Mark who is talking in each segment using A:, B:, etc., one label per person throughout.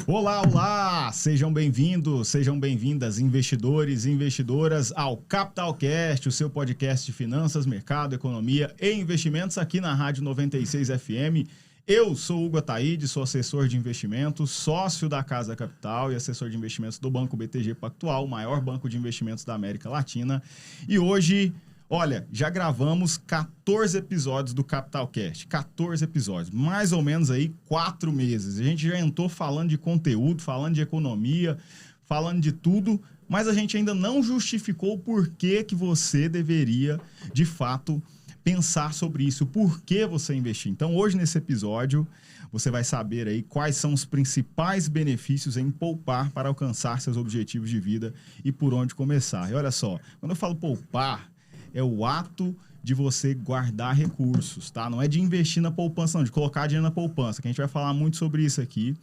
A: Olá, olá! Sejam bem-vindos, sejam bem-vindas, investidores e investidoras, ao Capitalcast, o seu podcast de finanças, mercado, economia e investimentos aqui na Rádio 96 FM. Eu sou Hugo Ataíde, sou assessor de investimentos, sócio da Casa Capital e assessor de investimentos do Banco BTG Pactual, o maior banco de investimentos da América Latina. E hoje, olha, já gravamos 14 episódios do Capitalcast, 14 episódios, mais ou menos aí 4 meses. A gente já entrou falando de conteúdo, falando de economia, falando de tudo, mas a gente ainda não justificou o porquê que você deveria, de fato, pensar sobre isso, por que você investir. Então, hoje nesse episódio, você vai saber aí quais são os principais benefícios em poupar para alcançar seus objetivos de vida e por onde começar. E olha só, quando eu falo poupar, é o ato de você guardar recursos, tá? Não é de investir na poupança, não, de colocar dinheiro na poupança, que a gente vai falar muito sobre isso aqui.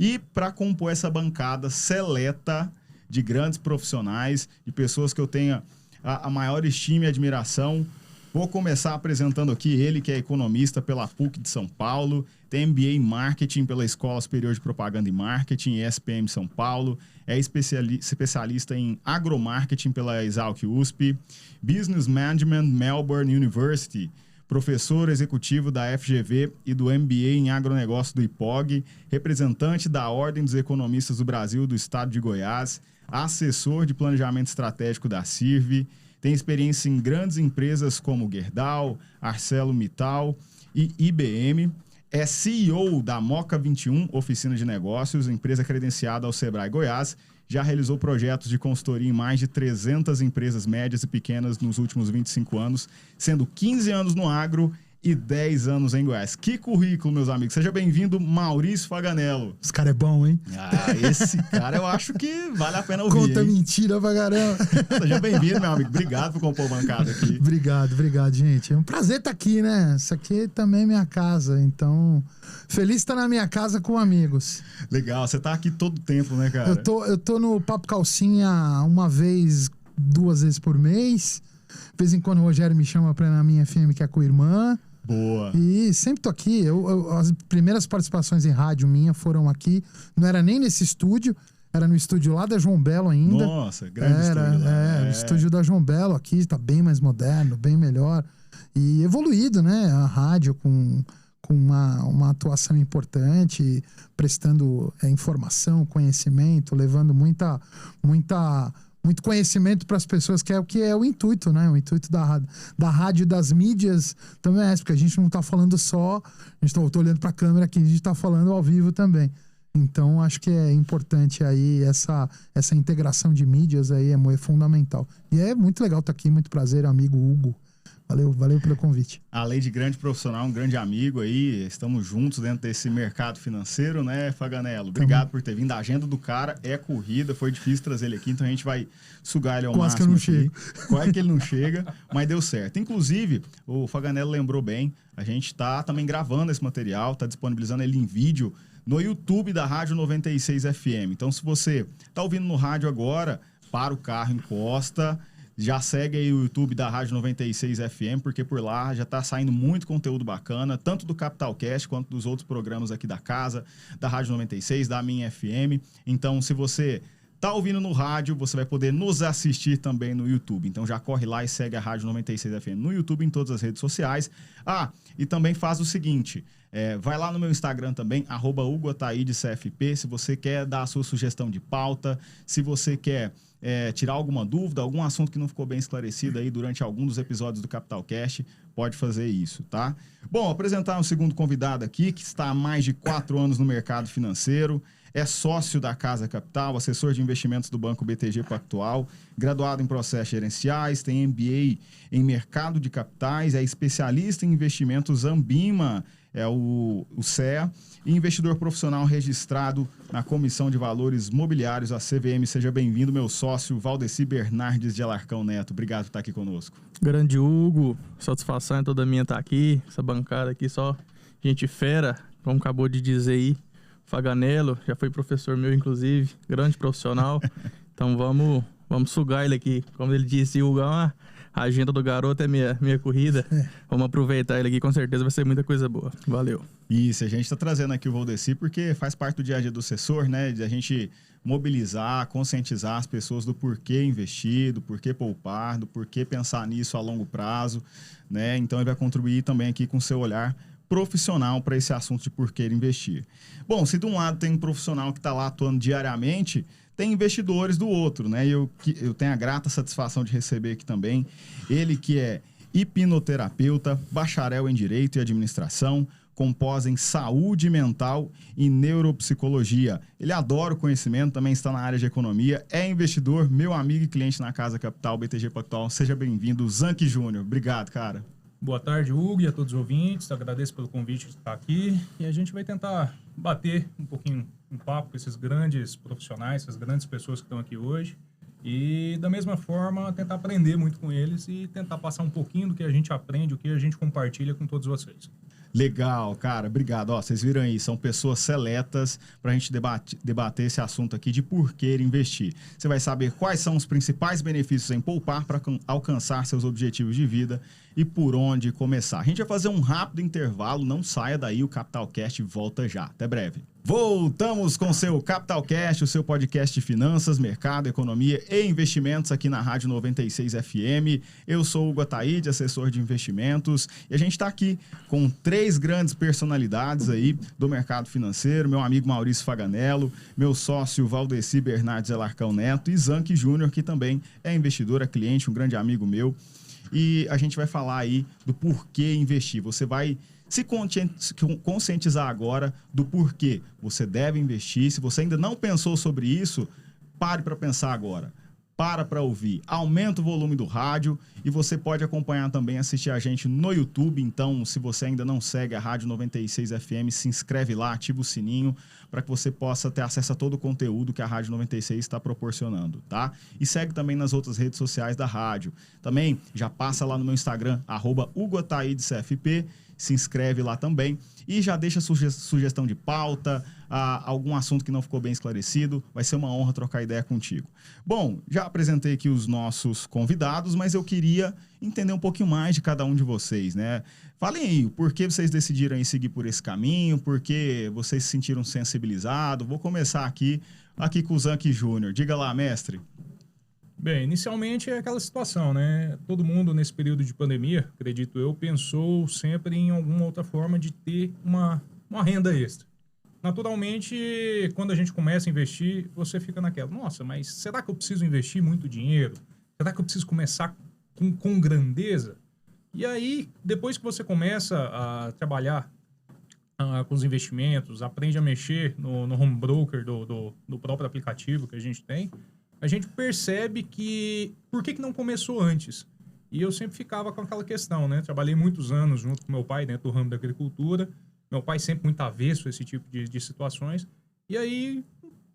A: E para compor essa bancada seleta de grandes profissionais, de pessoas que eu tenha a maior estima e admiração, vou começar apresentando aqui ele, que é economista pela PUC de São Paulo, tem MBA em Marketing pela Escola Superior de Propaganda e Marketing, ESPM São Paulo, é especialista em agromarketing pela Exalc USP, Business Management Melbourne University, professor executivo da FGV e do MBA em agronegócio do IPOG, representante da Ordem dos Economistas do Brasil do Estado de Goiás, assessor de planejamento estratégico da CIRV, tem experiência em grandes empresas como Gerdau, ArcelorMittal e IBM. É CEO da Moca 21, Oficina de Negócios, empresa credenciada ao Sebrae Goiás. Já realizou projetos de consultoria em mais de 300 empresas médias e pequenas nos últimos 25 anos, sendo 15 anos no agro e 10 anos em Goiás. Que currículo, meus amigos. Seja bem-vindo, Maurício Faganello.
B: Esse cara é bom, hein?
A: Ah, esse cara eu acho que vale a pena ouvir.
B: Conta
A: hein?
B: Mentira pra caramba.
A: Seja bem-vindo, meu amigo. Obrigado por compor a bancada aqui.
B: Obrigado, gente. É um prazer estar aqui, né? Isso aqui também é minha casa, então... Feliz estar na minha casa com amigos.
A: Legal, você tá aqui todo tempo, né, cara?
B: Eu tô no Papo Calcinha uma vez, 2 vezes por mês. De vez em quando o Rogério me chama pra ir na minha FM, que é com a irmã.
A: Boa.
B: E sempre tô aqui. As primeiras participações em rádio minha foram aqui. Não era nem nesse estúdio, era no estúdio lá da João Belo ainda.
A: Nossa, grande estúdio lá.
B: O estúdio da João Belo aqui, tá bem mais moderno, bem melhor. E evoluído, né? A rádio com uma atuação importante, prestando informação, conhecimento, levando muito conhecimento para as pessoas, que é o intuito, né? O intuito da rádio e das mídias também é esse, porque a gente não está falando só, a gente tá olhando para a câmera aqui, a gente está falando ao vivo também. Então, acho que é importante aí essa integração de mídias aí, é fundamental. E é muito legal estar aqui, muito prazer, amigo Hugo. Valeu pelo convite.
A: Além de grande profissional, um grande amigo aí, estamos juntos dentro desse mercado financeiro, né, Faganello? Obrigado por ter vindo. A agenda do cara é corrida, foi difícil trazer ele aqui, então a gente vai sugar ele ao
B: Quase
A: máximo.
B: Que eu não chego.
A: Quase que ele não chega, mas deu certo. Inclusive, o Faganello lembrou bem, a gente tá também gravando esse material, tá disponibilizando ele em vídeo no YouTube da Rádio 96 FM. Então, se você tá ouvindo no rádio agora, para o carro, encosta... Já segue aí o YouTube da Rádio 96 FM, porque por lá já tá saindo muito conteúdo bacana, tanto do Capitalcast quanto dos outros programas aqui da casa, da Rádio 96, da minha FM. Então, se você tá ouvindo no rádio, você vai poder nos assistir também no YouTube. Então, já corre lá e segue a Rádio 96 FM no YouTube, em todas as redes sociais. E também faz o seguinte... vai lá no meu Instagram também, @HugoAtaídeCFP, se você quer dar a sua sugestão de pauta, se você quer tirar alguma dúvida, algum assunto que não ficou bem esclarecido aí durante algum dos episódios do Capitalcast, pode fazer isso, tá? Bom, apresentar um segundo convidado aqui, que está há mais de 4 anos no mercado financeiro, é sócio da Casa Capital, assessor de investimentos do Banco BTG Pactual, graduado em processos gerenciais, tem MBA em mercado de capitais, é especialista em investimentos Ambima, é o CEA, e investidor profissional registrado na Comissão de Valores Mobiliários, a CVM. Seja bem-vindo, meu sócio Valdeci Bernardes de Alarcão Neto. Obrigado por estar aqui conosco.
C: Grande Hugo, satisfação é toda minha estar aqui, essa bancada aqui só gente fera, como acabou de dizer aí, Faganello, já foi professor meu inclusive, grande profissional, então vamos sugar ele aqui, como ele disse, Hugo, a agenda do garoto é minha corrida, vamos aproveitar ele aqui, com certeza vai ser muita coisa boa, valeu.
A: Isso, a gente está trazendo aqui o Valdeci porque faz parte do dia a dia do assessor, né? De a gente mobilizar, conscientizar as pessoas do porquê investir, do porquê poupar, do porquê pensar nisso a longo prazo, né? Então ele vai contribuir também aqui com o seu olhar profissional para esse assunto de porquê investir. Bom, se de um lado tem um profissional que está lá atuando diariamente, tem investidores do outro, né? E eu tenho a grata satisfação de receber aqui também ele que é hipnoterapeuta, bacharel em Direito e Administração, com pós em Saúde Mental e Neuropsicologia. Ele adora o conhecimento, também está na área de economia, é investidor, meu amigo e cliente na Casa Capital, BTG Pactual. Seja bem-vindo, Zanchi Júnior. Obrigado, cara.
D: Boa tarde, Hugo, e a todos os ouvintes. Agradeço pelo convite de estar aqui. E a gente vai tentar bater um pouquinho um papo com esses grandes profissionais, essas grandes pessoas que estão aqui hoje. E, da mesma forma, tentar aprender muito com eles e tentar passar um pouquinho do que a gente aprende, o que a gente compartilha com todos vocês.
A: Legal, cara, obrigado. Ó, vocês viram aí, são pessoas seletas para a gente debater esse assunto aqui de por que investir. Você vai saber quais são os principais benefícios em poupar para alcançar seus objetivos de vida e por onde começar. A gente vai fazer um rápido intervalo, não saia daí, o CapitalCast volta já. Até breve. Voltamos com o seu CapitalCast, o seu podcast de finanças, mercado, economia e investimentos aqui na Rádio 96 FM. Eu sou o Hugo Ataíde, assessor de investimentos, e a gente está aqui com 3 grandes personalidades aí do mercado financeiro, meu amigo Maurício Faganello, meu sócio Valdeci Bernardes Alarcão Neto e Zanchi Júnior, que também é investidor, é cliente, um grande amigo meu. E a gente vai falar aí do porquê investir. Você vai se conscientizar agora do porquê você deve investir. Se você ainda não pensou sobre isso, pare para pensar agora. Para ouvir. Aumenta o volume do rádio e você pode acompanhar também, assistir a gente no YouTube. Então, se você ainda não segue a Rádio 96 FM, se inscreve lá, ativa o sininho para que você possa ter acesso a todo o conteúdo que a Rádio 96 está proporcionando, tá? E segue também nas outras redes sociais da rádio. Também já passa lá no meu Instagram, @HugoAtaidesCFP, se inscreve lá também e já deixa sugestão de pauta, algum assunto que não ficou bem esclarecido. Vai ser uma honra trocar ideia contigo. Bom, já apresentei aqui os nossos convidados, mas eu queria entender um pouquinho mais de cada um de vocês, né? Falem aí, por que vocês decidiram aí seguir por esse caminho, por que vocês se sentiram sensibilizados. Vou começar aqui com o Zanchi Júnior. Diga lá, mestre.
D: Bem, inicialmente é aquela situação, né? Todo mundo nesse período de pandemia, acredito eu, pensou sempre em alguma outra forma de ter uma renda extra. Naturalmente, quando a gente começa a investir, você fica naquela, nossa, mas será que eu preciso investir muito dinheiro? Será que eu preciso começar com grandeza? E aí, depois que você começa a trabalhar com os investimentos, aprende a mexer no home broker do próprio aplicativo que a gente tem, a gente percebe que por que não começou antes? E eu sempre ficava com aquela questão, né? Trabalhei muitos anos junto com meu pai dentro do ramo da agricultura. Meu pai sempre muito avesso a esse tipo de situações. E aí,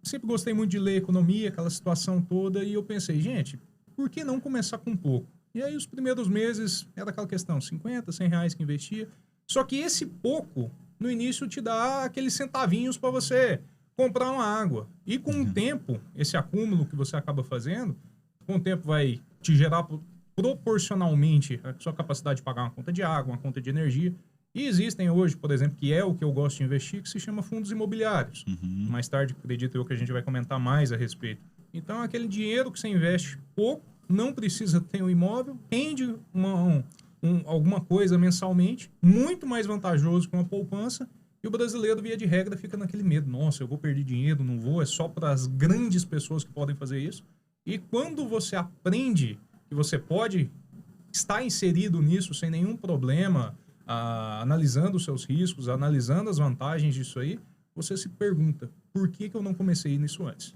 D: sempre gostei muito de ler economia, aquela situação toda. E eu pensei, gente, por que não começar com pouco? E aí, os primeiros meses, era aquela questão, 50, 100 reais que investia. Só que esse pouco, no início, te dá aqueles centavinhos para você comprar uma água. E com o tempo, esse acúmulo que você acaba fazendo, com o tempo vai te gerar proporcionalmente a sua capacidade de pagar uma conta de água, uma conta de energia. E existem hoje, por exemplo, que é o que eu gosto de investir, que se chama fundos imobiliários. Mais tarde, acredito eu que a gente vai comentar mais a respeito. Então, aquele dinheiro que você investe pouco, não precisa ter um imóvel, rende alguma coisa mensalmente, muito mais vantajoso que uma poupança. E o brasileiro, via de regra, fica naquele medo. Nossa, eu vou perder dinheiro, não vou. É só para as grandes pessoas que podem fazer isso. E quando você aprende que você pode estar inserido nisso sem nenhum problema, analisando os seus riscos, analisando as vantagens disso aí, você se pergunta, por que eu não comecei nisso antes?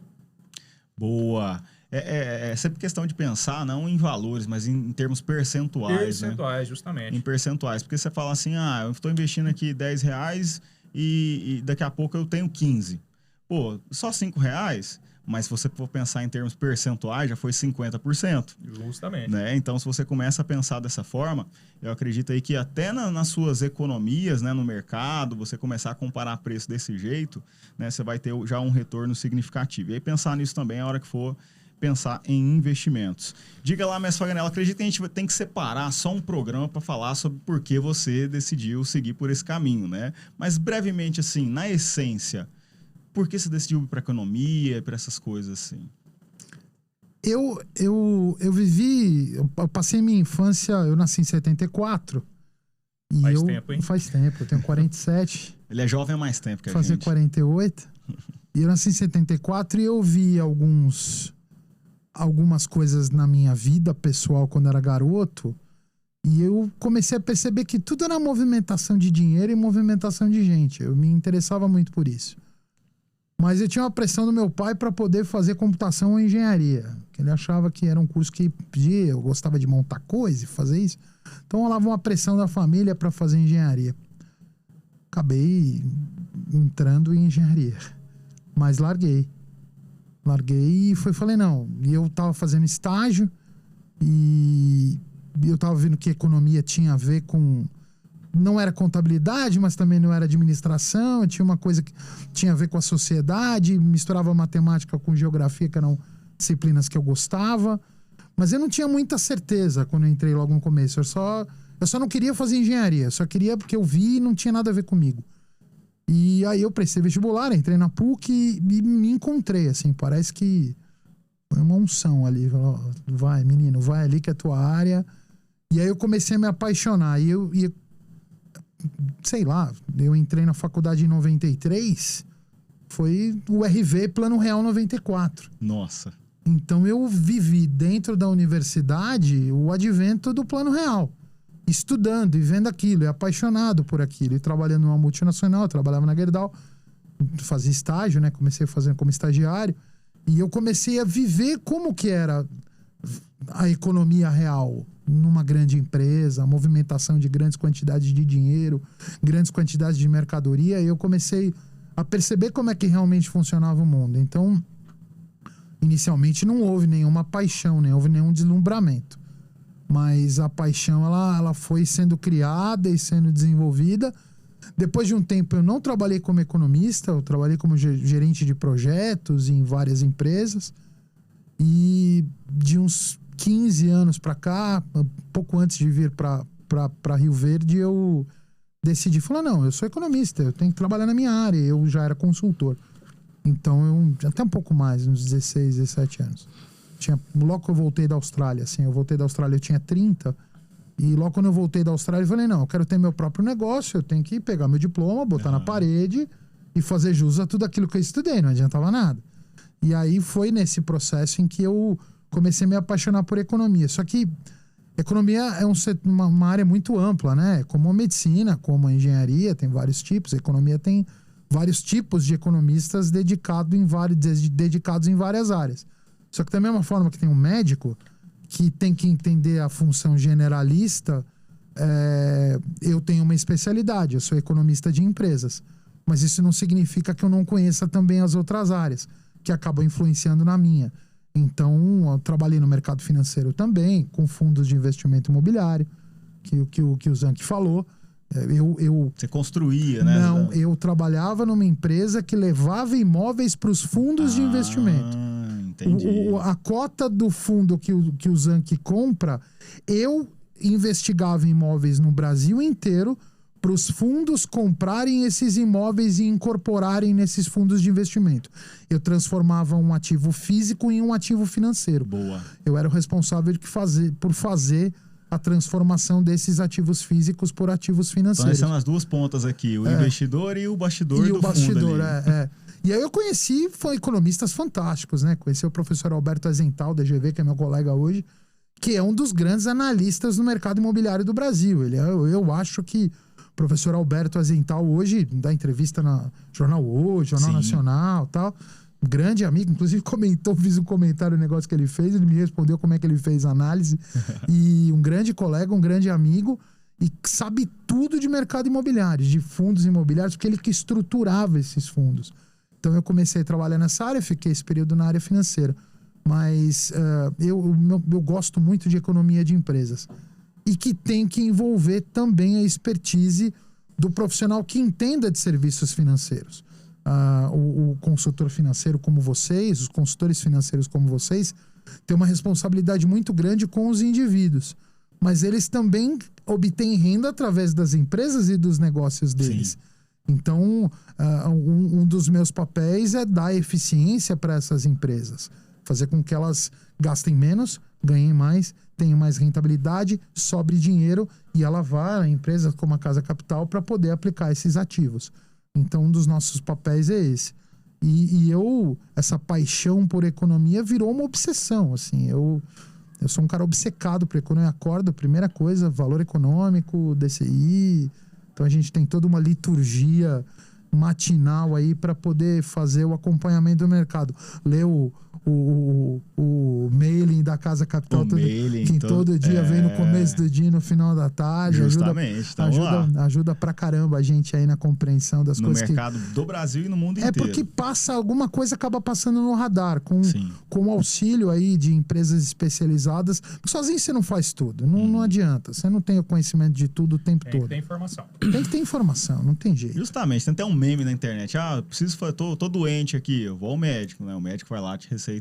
A: Boa. É sempre questão de pensar, não em valores, mas em termos percentuais.
D: Percentuais,
A: né?
D: Justamente.
A: Em percentuais. Porque você fala assim, eu estou investindo aqui 10 reais e daqui a pouco eu tenho 15. Pô, só 5 reais? Mas se você for pensar em termos percentuais, já foi 50%.
D: Justamente.
A: Né? Então, se você começa a pensar dessa forma, eu acredito aí que até nas suas economias, né, no mercado, você começar a comparar preço desse jeito, né, você vai ter já um retorno significativo. E aí pensar nisso também a hora que for pensar em investimentos. Diga lá, mestre Faganello, acredito que a gente tem que separar só um programa para falar sobre por que você decidiu seguir por esse caminho, né? Mas brevemente, assim, na essência, por que você decidiu ir para economia, para essas coisas assim?
B: Eu passei minha infância, eu nasci em 74. E
D: Faz tempo, hein?
B: Faz tempo, eu tenho 47.
A: Ele é jovem há mais tempo que a
B: fazer
A: gente.
B: 48. E eu nasci em 74 e eu vi algumas coisas na minha vida pessoal quando era garoto. E eu comecei a perceber que tudo era movimentação de dinheiro e movimentação de gente. Eu me interessava muito por isso. Mas eu tinha uma pressão do meu pai para poder fazer computação ou engenharia. Que ele achava que era um curso que pedia, eu gostava de montar coisa e fazer isso. Então rolava uma pressão da família para fazer engenharia. Acabei entrando em engenharia. Mas larguei e falei não. E eu tava fazendo estágio e eu tava vendo que economia tinha a ver com... Não era contabilidade, mas também não era administração. Tinha uma coisa que tinha a ver com a sociedade. Misturava matemática com geografia, que eram disciplinas que eu gostava. Mas eu não tinha muita certeza quando eu entrei logo no começo. Eu só não queria fazer engenharia. Eu só queria porque eu vi e não tinha nada a ver comigo. E aí eu prestei vestibular, entrei na PUC e me encontrei, assim. Parece que foi uma unção ali. Falou, vai, menino, vai ali que é a tua área. E aí eu comecei a me apaixonar. E eu sei lá, eu entrei na faculdade em 93, foi o RV Plano Real 94.
A: Nossa.
B: Então eu vivi dentro da universidade o advento do Plano Real, estudando e vendo aquilo, e apaixonado por aquilo, e trabalhando numa multinacional, eu trabalhava na Gerdau, fazia estágio, né? Comecei fazendo como estagiário, e eu comecei a viver como que era a economia real numa grande empresa, a movimentação de grandes quantidades de dinheiro, grandes quantidades de mercadoria, e eu comecei a perceber como é que realmente funcionava o mundo. Então, inicialmente não houve nenhuma paixão, nem houve nenhum deslumbramento. Mas a paixão, ela foi sendo criada e sendo desenvolvida. Depois de um tempo, eu não trabalhei como economista, eu trabalhei como gerente de projetos em várias empresas. E de uns 15 anos para cá, pouco antes de vir para Rio Verde, eu decidi, falar, não, eu sou economista, eu tenho que trabalhar na minha área, eu já era consultor. Então, até um pouco mais, uns 16, 17 anos. Logo que eu voltei da Austrália, assim, eu tinha 30, e logo quando eu voltei da Austrália, eu falei, não, eu quero ter meu próprio negócio, eu tenho que pegar meu diploma, botar na parede e fazer jus a tudo aquilo que eu estudei, não adiantava nada. E aí foi nesse processo em que eu comecei a me apaixonar por economia. Só que economia é uma área muito ampla, né? Como a medicina, como a engenharia, tem vários tipos. A economia tem vários tipos de economistas dedicados em várias áreas. Só que da mesma forma que tem um médico que tem que entender a função generalista, eu tenho uma especialidade, eu sou economista de empresas. Mas isso não significa que eu não conheça também as outras áreas, que acabam influenciando na minha. Então, eu trabalhei no mercado financeiro também, com fundos de investimento imobiliário, que o Zanchi falou.
A: Você construía, né?
B: Não, eu trabalhava numa empresa que levava imóveis para os fundos de investimento.
A: Entendi.
B: A cota do fundo que o Zanchi compra, eu investigava imóveis no Brasil inteiro para os fundos comprarem esses imóveis e incorporarem nesses fundos de investimento. Eu transformava um ativo físico em um ativo financeiro.
A: Boa.
B: Eu era o responsável por fazer a transformação desses ativos físicos por ativos financeiros.
A: Então, são as duas pontas aqui, o investidor e o bastidor do fundo ali.
B: E aí eu conheci economistas fantásticos, né? Conheci o professor Alberto Azental, da GV, que é meu colega hoje, que é um dos grandes analistas no mercado imobiliário do Brasil. Eu acho que o professor Alberto Azental hoje dá entrevista na Jornal Hoje, Jornal Nacional e tal. Grande amigo, inclusive fiz um comentário no negócio que ele fez, ele me respondeu como é que ele fez a análise. E um grande colega, um grande amigo, e sabe tudo de mercado imobiliário, de fundos imobiliários, porque ele que estruturava esses fundos. Então eu comecei a trabalhar nessa área, fiquei esse período na área financeira. Mas eu gosto muito de economia de empresas. E que tem que envolver também a expertise do profissional que entenda de serviços financeiros. O consultor financeiro como vocês, os consultores financeiros como vocês, têm uma responsabilidade muito grande com os indivíduos. Mas eles também obtêm renda através das empresas e dos negócios deles. Sim. Então, um dos meus papéis é dar eficiência para essas empresas. Fazer com que elas gastem menos, ganhem mais, tenham mais rentabilidade, sobre dinheiro e ela vá a empresas como a Casa Capital para poder aplicar esses ativos. Então, um dos nossos papéis é esse. E essa paixão por economia virou uma obsessão, assim. Eu sou um cara obcecado por economia. Eu acordo, primeira coisa, valor econômico, DCI. Então a gente tem toda uma liturgia matinal aí para poder fazer o acompanhamento do mercado. Ler o mailing da Casa Capital, todo dia vem no começo do dia e no final da tarde.
A: Justamente,
B: ajuda pra caramba a gente aí na compreensão das coisas.
A: No mercado do Brasil e no mundo inteiro.
B: É porque alguma coisa acaba passando no radar, com o auxílio aí de empresas especializadas. Sozinho você não faz tudo, não adianta. Você não tem o conhecimento de tudo o tempo todo.
D: Tem que ter informação.
B: Tem que ter informação, não tem jeito.
A: Justamente, tem até um meme na internet. Tô doente aqui, eu vou ao médico, né? O médico vai lá, te receita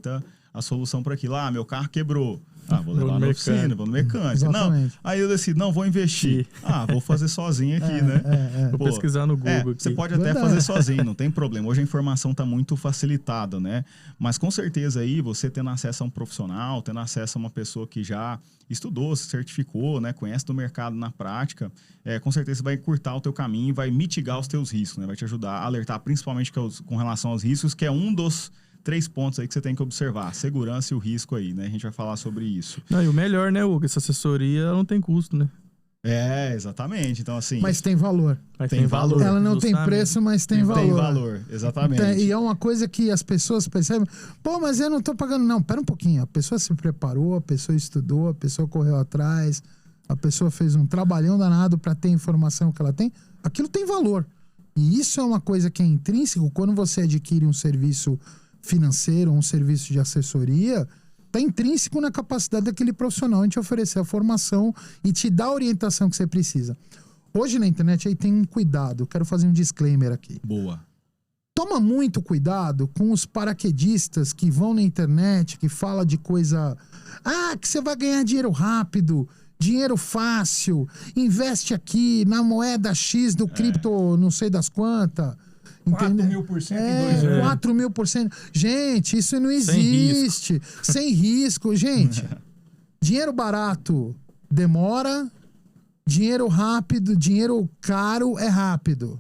A: a solução para aquilo. Meu carro quebrou. Vou levar na oficina, vou no mecânico.
B: Exatamente.
A: Não, aí eu decido, vou investir. Vou fazer sozinho aqui, né?
C: Vou pesquisar no Google.
A: Você pode até fazer sozinho, não tem problema. Hoje a informação está muito facilitada, né? Mas com certeza aí, você tendo acesso a um profissional, tendo acesso a uma pessoa que já estudou, se certificou, né? Conhece do mercado na prática, com certeza vai encurtar o teu caminho e vai mitigar os teus riscos, né? Vai te ajudar a alertar, principalmente com relação aos riscos, que é um dos 3 pontos aí que você tem que observar. Segurança e o risco aí, né? A gente vai falar sobre isso.
C: E o melhor, né, Hugo? Essa assessoria não tem custo, né?
A: Exatamente. Então, assim...
B: Mas tem valor.
A: Tem valor.
B: Ela não tem preço, mas tem valor.
A: Tem valor, exatamente.
B: E é uma coisa que as pessoas percebem. Mas eu não tô pagando. Não, pera um pouquinho. A pessoa se preparou, a pessoa estudou, a pessoa correu atrás, a pessoa fez um trabalhão danado para ter a informação que ela tem. Aquilo tem valor. E isso é uma coisa que é intrínseco quando você adquire um serviço financeiro, um serviço de assessoria, está intrínseco na capacidade daquele profissional em te oferecer a formação e te dar a orientação que você precisa. Hoje na internet aí tem um cuidado, quero fazer um disclaimer aqui.
A: Boa.
B: Toma muito cuidado com os paraquedistas que vão na internet, que fala de coisa... que você vai ganhar dinheiro rápido, dinheiro fácil, investe aqui na moeda X do cripto não sei das quantas...
D: 4.000% em 2 anos.
B: 4.000%. Gente, isso não existe. Sem risco. Gente, dinheiro barato demora, dinheiro rápido, dinheiro caro é rápido.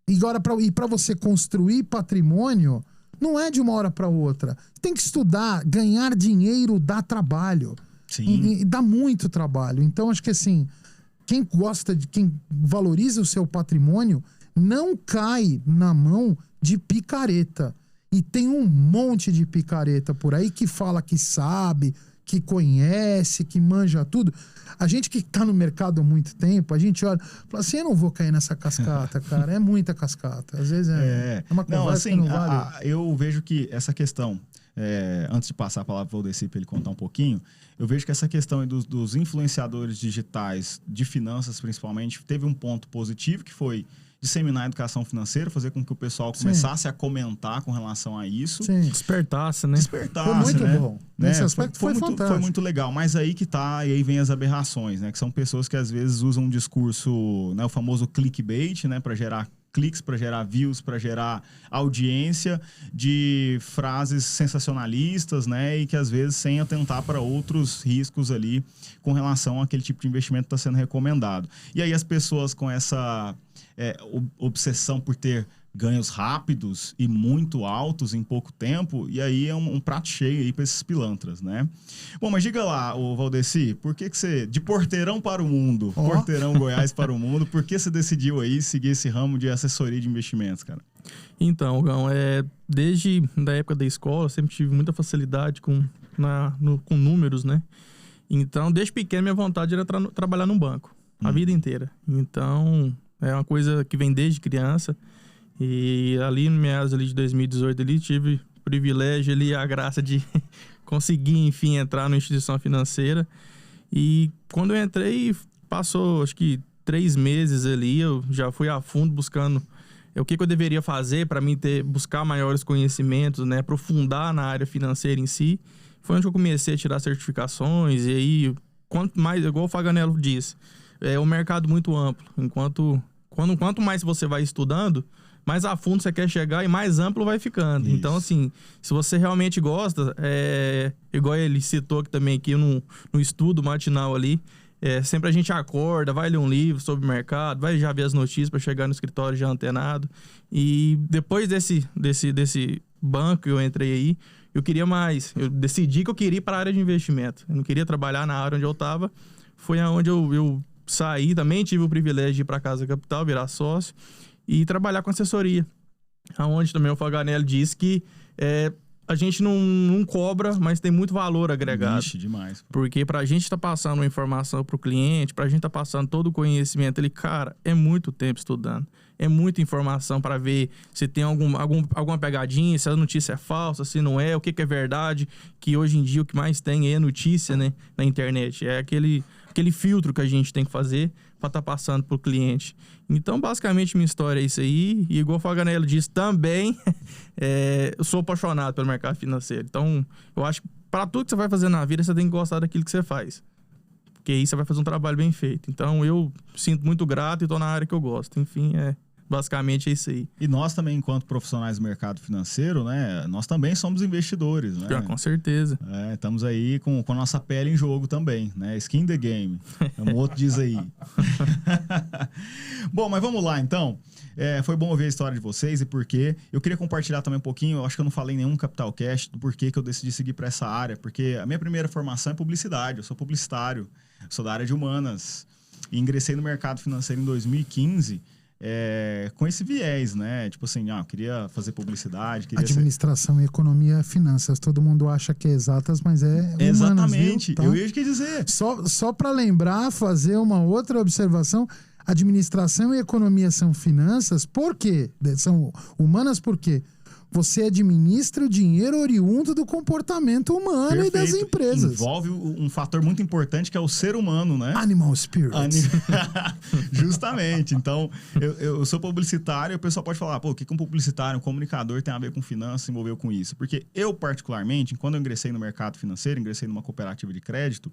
B: E agora, para você construir patrimônio, não é de uma hora para outra. Tem que estudar. Ganhar dinheiro dá trabalho.
A: Sim.
B: E dá muito trabalho. Então, acho que assim, quem valoriza o seu patrimônio não cai na mão de picareta. E tem um monte de picareta por aí que fala que sabe, que conhece, que manja tudo. A gente que tá no mercado há muito tempo, a gente olha e fala assim, eu não vou cair nessa cascata, cara. É muita cascata. Às vezes é uma conversa que não vale.
A: Eu vejo que essa questão, antes de passar a palavra para o Valdeci para ele contar um pouquinho, eu vejo que essa questão dos influenciadores digitais, de finanças principalmente, teve um ponto positivo que foi disseminar a educação financeira, fazer com que o pessoal começasse a comentar com relação a isso.
B: Sim.
C: Despertasse, né?
B: Foi muito bom. Nesse aspecto foi fantástico.
A: Foi muito legal. Mas aí que tá, e aí vem as aberrações, né? Que são pessoas que às vezes usam um discurso, né? O famoso clickbait, né? Para gerar cliques, para gerar views, para gerar audiência de frases sensacionalistas, né? E que às vezes sem atentar para outros riscos ali com relação àquele tipo de investimento que está sendo recomendado. E aí as pessoas com essa obsessão por ter ganhos rápidos e muito altos em pouco tempo, e aí é um prato cheio aí para esses pilantras, né? Bom, mas diga lá, o Valdeci, por que você, de Porteirão para o Mundo, Porteirão Goiás para o Mundo, por que você decidiu aí seguir esse ramo de assessoria de investimentos, cara?
C: Então, Gão, desde a época da escola, eu sempre tive muita facilidade com números, né? Então, desde pequeno, minha vontade era trabalhar num banco, a vida inteira. Então, é uma coisa que vem desde criança. E ali no meados de 2018 tive o privilégio e a graça de conseguir, enfim, entrar numa instituição financeira. E quando eu entrei, passou acho que 3 meses ali, eu já fui a fundo buscando o que eu deveria fazer para mim buscar maiores conhecimentos, né, aprofundar na área financeira em si. foi onde eu comecei a tirar certificações. E aí, quanto mais, igual o Faganello disse, é um mercado muito amplo. Quanto mais você vai estudando, mais a fundo você quer chegar e mais amplo vai ficando.
A: Isso.
C: Então, assim, se você realmente gosta, igual ele citou aqui também aqui no estudo matinal ali, sempre a gente acorda, vai ler um livro sobre o mercado, vai já ver as notícias para chegar no escritório já antenado. E depois desse banco que eu entrei aí, eu queria mais. Eu decidi que eu queria ir para a área de investimento. Eu não queria trabalhar na área onde eu estava. Foi aonde eu saí também, tive o privilégio de ir para a Casa Capital, virar sócio e trabalhar com assessoria. Aonde também o Faganello disse que a gente não cobra, mas tem muito valor agregado.
A: Ixi, demais.
C: Porque pra gente estar passando uma informação pro cliente, pra gente estar passando todo o conhecimento ali, cara, é muito tempo estudando. É muita informação para ver se tem alguma pegadinha, se a notícia é falsa, se não é, o que é verdade. Que hoje em dia o que mais tem é notícia, né, na internet. É aquele filtro que a gente tem que fazer para estar passando pro cliente. Então, basicamente, minha história é isso aí. E igual o Faganello disse também, eu sou apaixonado pelo mercado financeiro. Então, eu acho que para tudo que você vai fazer na vida, você tem que gostar daquilo que você faz. Porque aí você vai fazer um trabalho bem feito. Então, eu sinto muito grato e estou na área que eu gosto. Enfim, basicamente é isso aí.
A: E nós também, enquanto profissionais do mercado financeiro, né? Nós também somos investidores, né?
C: Com certeza.
A: Estamos aí com a nossa pele em jogo também, né? Skin in the game. Um outro diz aí. Bom, mas vamos lá, então. Foi bom ouvir a história de vocês e por quê. Eu queria compartilhar também um pouquinho, eu acho que eu não falei em nenhum Capitalcast do porquê que eu decidi seguir para essa área, porque a minha primeira formação é publicidade, eu sou publicitário, sou da área de humanas e ingressei no mercado financeiro em 2015 com esse viés, né? Tipo assim, eu queria fazer publicidade,
B: administração e economia, finanças, todo mundo acha que é exatas, mas humanas,
A: exatamente,
B: viu? Tá?
A: Eu ia te dizer.
B: Só para lembrar, fazer uma outra observação, administração e economia são finanças, por quê? São humanas por quê? Você administra o dinheiro oriundo do comportamento humano. Perfeito. E das empresas.
A: Envolve um fator muito importante que é o ser humano, né?
B: Animal spirit.
A: Justamente. Então, eu sou publicitário e o pessoal pode falar, o que um publicitário, um comunicador tem a ver com finanças, se envolveu com isso? Porque eu, particularmente, quando eu ingressei no mercado financeiro, ingressei numa cooperativa de crédito,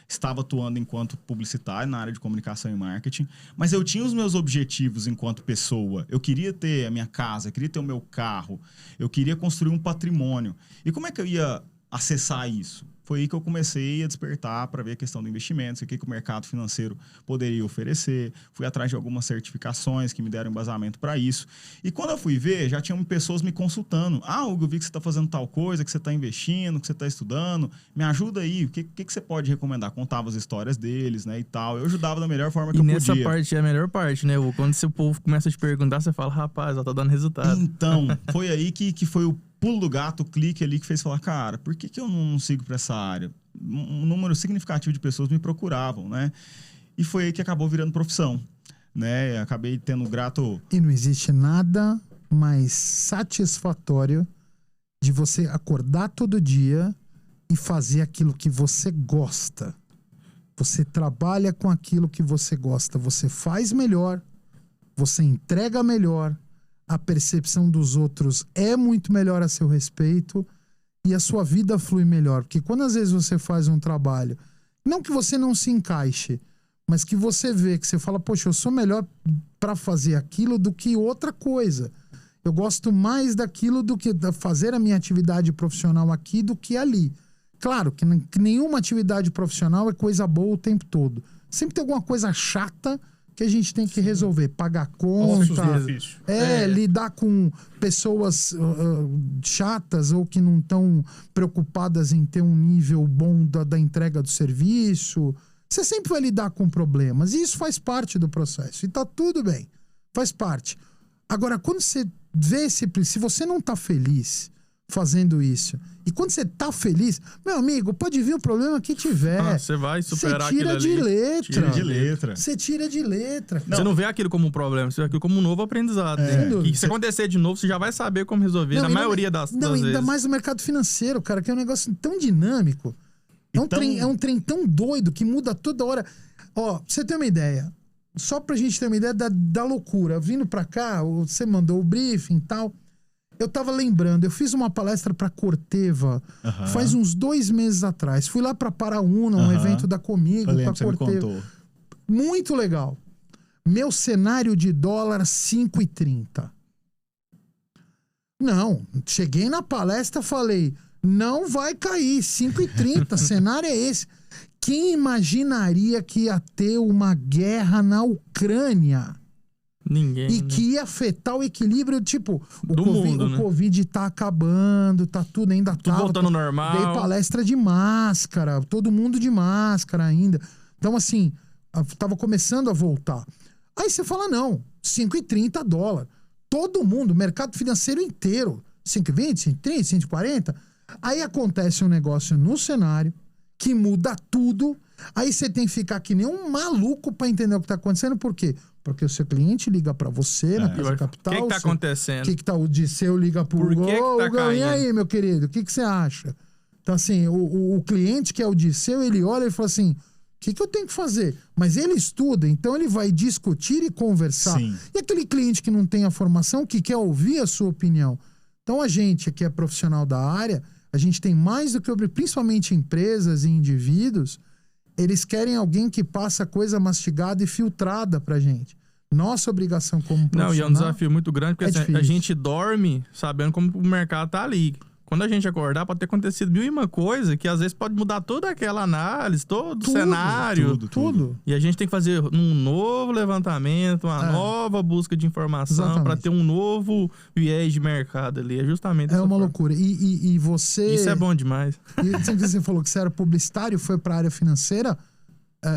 A: estava atuando enquanto publicitário na área de comunicação e marketing, mas eu tinha os meus objetivos enquanto pessoa. Eu queria ter a minha casa, eu queria ter o meu carro, eu queria construir um patrimônio. E como é que eu ia acessar isso? Foi aí que eu comecei a despertar para ver a questão do investimento, o que o mercado financeiro poderia oferecer. Fui atrás de algumas certificações que me deram embasamento para isso. E quando eu fui ver, já tinham pessoas me consultando. Hugo, eu vi que você está fazendo tal coisa, que você está investindo, que você está estudando. Me ajuda aí, o que você pode recomendar? Contava as histórias deles, né, e tal. Eu ajudava da melhor forma que eu podia.
C: E nessa parte é a melhor parte, né? Quando o povo começa a te perguntar, você fala, rapaz, ela tá dando resultado.
A: Então, foi aí que foi o pulo do gato, o clique ali que fez falar, cara, por que eu não sigo para essa área? Um número significativo de pessoas me procuravam, né? E foi aí que acabou virando profissão, né? Acabei tendo grato...
B: E não existe nada mais satisfatório de você acordar todo dia e fazer aquilo que você gosta. Você trabalha com aquilo que você gosta. Você faz melhor, você entrega melhor, a percepção dos outros é muito melhor a seu respeito e a sua vida flui melhor. Porque quando às vezes você faz um trabalho, não que você não se encaixe, mas que você vê, que você fala, poxa, eu sou melhor para fazer aquilo do que outra coisa. Eu gosto mais daquilo do que fazer a minha atividade profissional aqui do que ali. Claro que nenhuma atividade profissional é coisa boa o tempo todo. Sempre tem alguma coisa chata que a gente tem que resolver, pagar conta, lidar com pessoas chatas ou que não estão preocupadas em ter um nível bom da entrega do serviço. Você sempre vai lidar com problemas e isso faz parte do processo e tá tudo bem, faz parte. Agora, quando você vê se você não tá feliz fazendo isso, e quando você tá feliz, meu amigo, pode vir o problema que tiver.
C: Você vai superar
B: aquilo ali. Tira de letra.
A: Você
B: tira de letra.
C: Você não vê aquilo como um problema, você vê aquilo como um novo aprendizado. Né? E se acontecer de novo, você já vai saber como resolver, na maioria das vezes.
B: Ainda mais no mercado financeiro, cara, que é um negócio tão dinâmico. É um trem tão doido que muda toda hora. Ó, pra você ter uma ideia, só pra gente ter uma ideia da loucura. Vindo pra cá, você mandou o briefing e tal. Eu tava lembrando, eu fiz uma palestra para Corteva faz uns 2 meses atrás. Fui lá para Paraúna, um evento da Comigo, para Corteva. Muito legal. Meu cenário de dólar 5,30. Não, cheguei na palestra, falei, não vai cair, 5,30, cenário é esse. Quem imaginaria que ia ter uma guerra na Ucrânia?
C: Ninguém.
B: E que ia afetar o equilíbrio, tipo,
C: mundo, né?
B: O Covid tá acabando, tá tudo ainda
C: tudo voltando normal.
B: Dei palestra de máscara, todo mundo de máscara ainda. Então, assim, tava começando a voltar. Aí você fala, não, 5,30 dólar. Todo mundo, mercado financeiro inteiro, 5,20, 5,30, 140. Aí acontece um negócio no cenário que muda tudo. Aí você tem que ficar que nem um maluco para entender o que tá acontecendo. Por quê? Porque o seu cliente liga para você na Casa Capital.
C: O que tá acontecendo?
B: O que tá o Disseu liga pro Hugo. E aí, meu querido, o que você acha? Então, assim, o cliente que é o Disseu, ele olha e fala assim, o que eu tenho que fazer? Mas ele estuda, então ele vai discutir e conversar.
A: Sim.
B: E aquele cliente que não tem a formação, que quer ouvir a sua opinião. Então, a gente que é profissional da área, a gente tem mais do que ouvir, principalmente empresas e indivíduos, eles querem alguém que passa coisa mastigada e filtrada pra gente. Nossa obrigação como profissional...
C: Não, e é um desafio muito grande, porque assim, a gente dorme sabendo como o mercado tá ali. Quando a gente acordar, pode ter acontecido 1001 coisa, que às vezes pode mudar toda aquela análise, todo o cenário.
B: Tudo.
C: E a gente tem que fazer um novo levantamento, uma nova busca de informação para ter um novo viés de mercado ali. É justamente
B: É uma loucura. E você...
C: Isso é bom demais.
B: E você falou que você era publicitário, foi para a área financeira.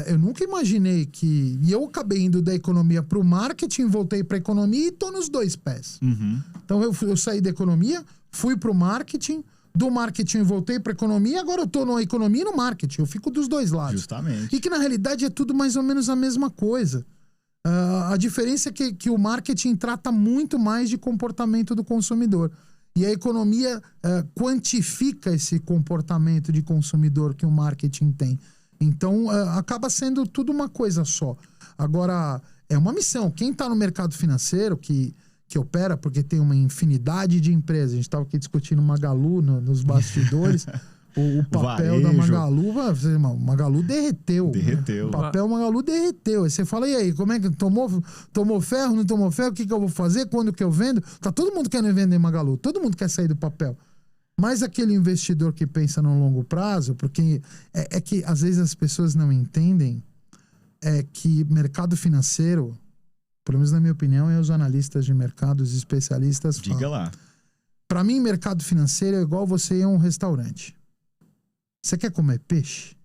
B: Eu nunca imaginei que... E eu acabei indo da economia para o marketing, voltei para a economia e tô nos 2 pés. Então eu saí da economia, fui para o marketing, do marketing voltei para a economia, agora eu tô na economia e no marketing. Eu fico dos 2 lados.
A: Justamente.
B: E que na realidade é tudo mais ou menos a mesma coisa. A diferença é que o marketing trata muito mais de comportamento do consumidor. E a economia quantifica esse comportamento de consumidor que o marketing tem. Então, acaba sendo tudo uma coisa só. Agora, é uma missão. Quem está no mercado financeiro, que opera, porque tem uma infinidade de empresas. A gente estava aqui discutindo Magalu nos bastidores. o papel da Magalu, Magalu derreteu.
A: Derreteu.
B: Né? O papel Magalu derreteu. Aí você fala, e aí, como é que tomou ferro, não tomou ferro? O que eu vou fazer? Quando que eu vendo? Tá todo mundo querendo vender Magalu. Todo mundo quer sair do papel. Mas aquele investidor que pensa no longo prazo, porque é que às vezes as pessoas não entendem que mercado financeiro, pelo menos na minha opinião, os analistas de mercado, os especialistas falam.
A: Diga lá.
B: Para mim, mercado financeiro é igual você ir a um restaurante. Você quer comer peixe?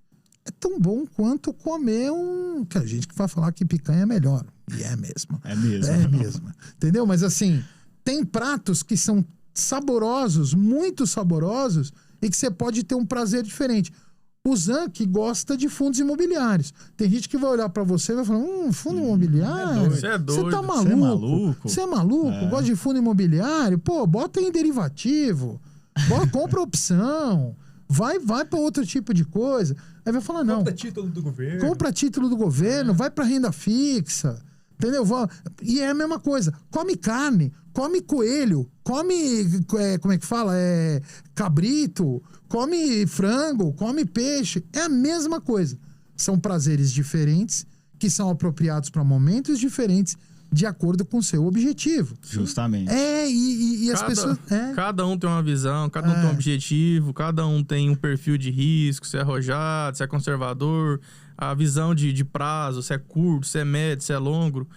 B: É tão bom quanto comer um... Que a gente que vai falar que picanha é melhor. E é mesmo.
A: É mesmo.
B: É mesmo. Entendeu? Mas assim, tem pratos que são saborosos, muito saborosos, e que você pode ter um prazer diferente. O Zan, que gosta de fundos imobiliários. Tem gente que vai olhar pra você e vai falar, fundo imobiliário?
C: Você é doido.
B: Você tá maluco? Você é maluco? Gosta de fundo imobiliário? Pô, bota em derivativo. Compra opção. Vai pra outro tipo de coisa. Aí vai falar, não.
D: Compra título do governo.
B: Compra título do governo, vai pra renda fixa. Entendeu? E é a mesma coisa. Come carne, come coelho, come, como é que fala? Cabrito, come frango, come peixe. É a mesma coisa. São prazeres diferentes que são apropriados para momentos diferentes de acordo com o seu objetivo.
A: Justamente.
B: E as pessoas...
C: Cada um tem uma visão, cada um tem um objetivo, cada um tem um perfil de risco, se é arrojado, se é conservador, a visão de prazo, se é curto, se é médio, se é longo.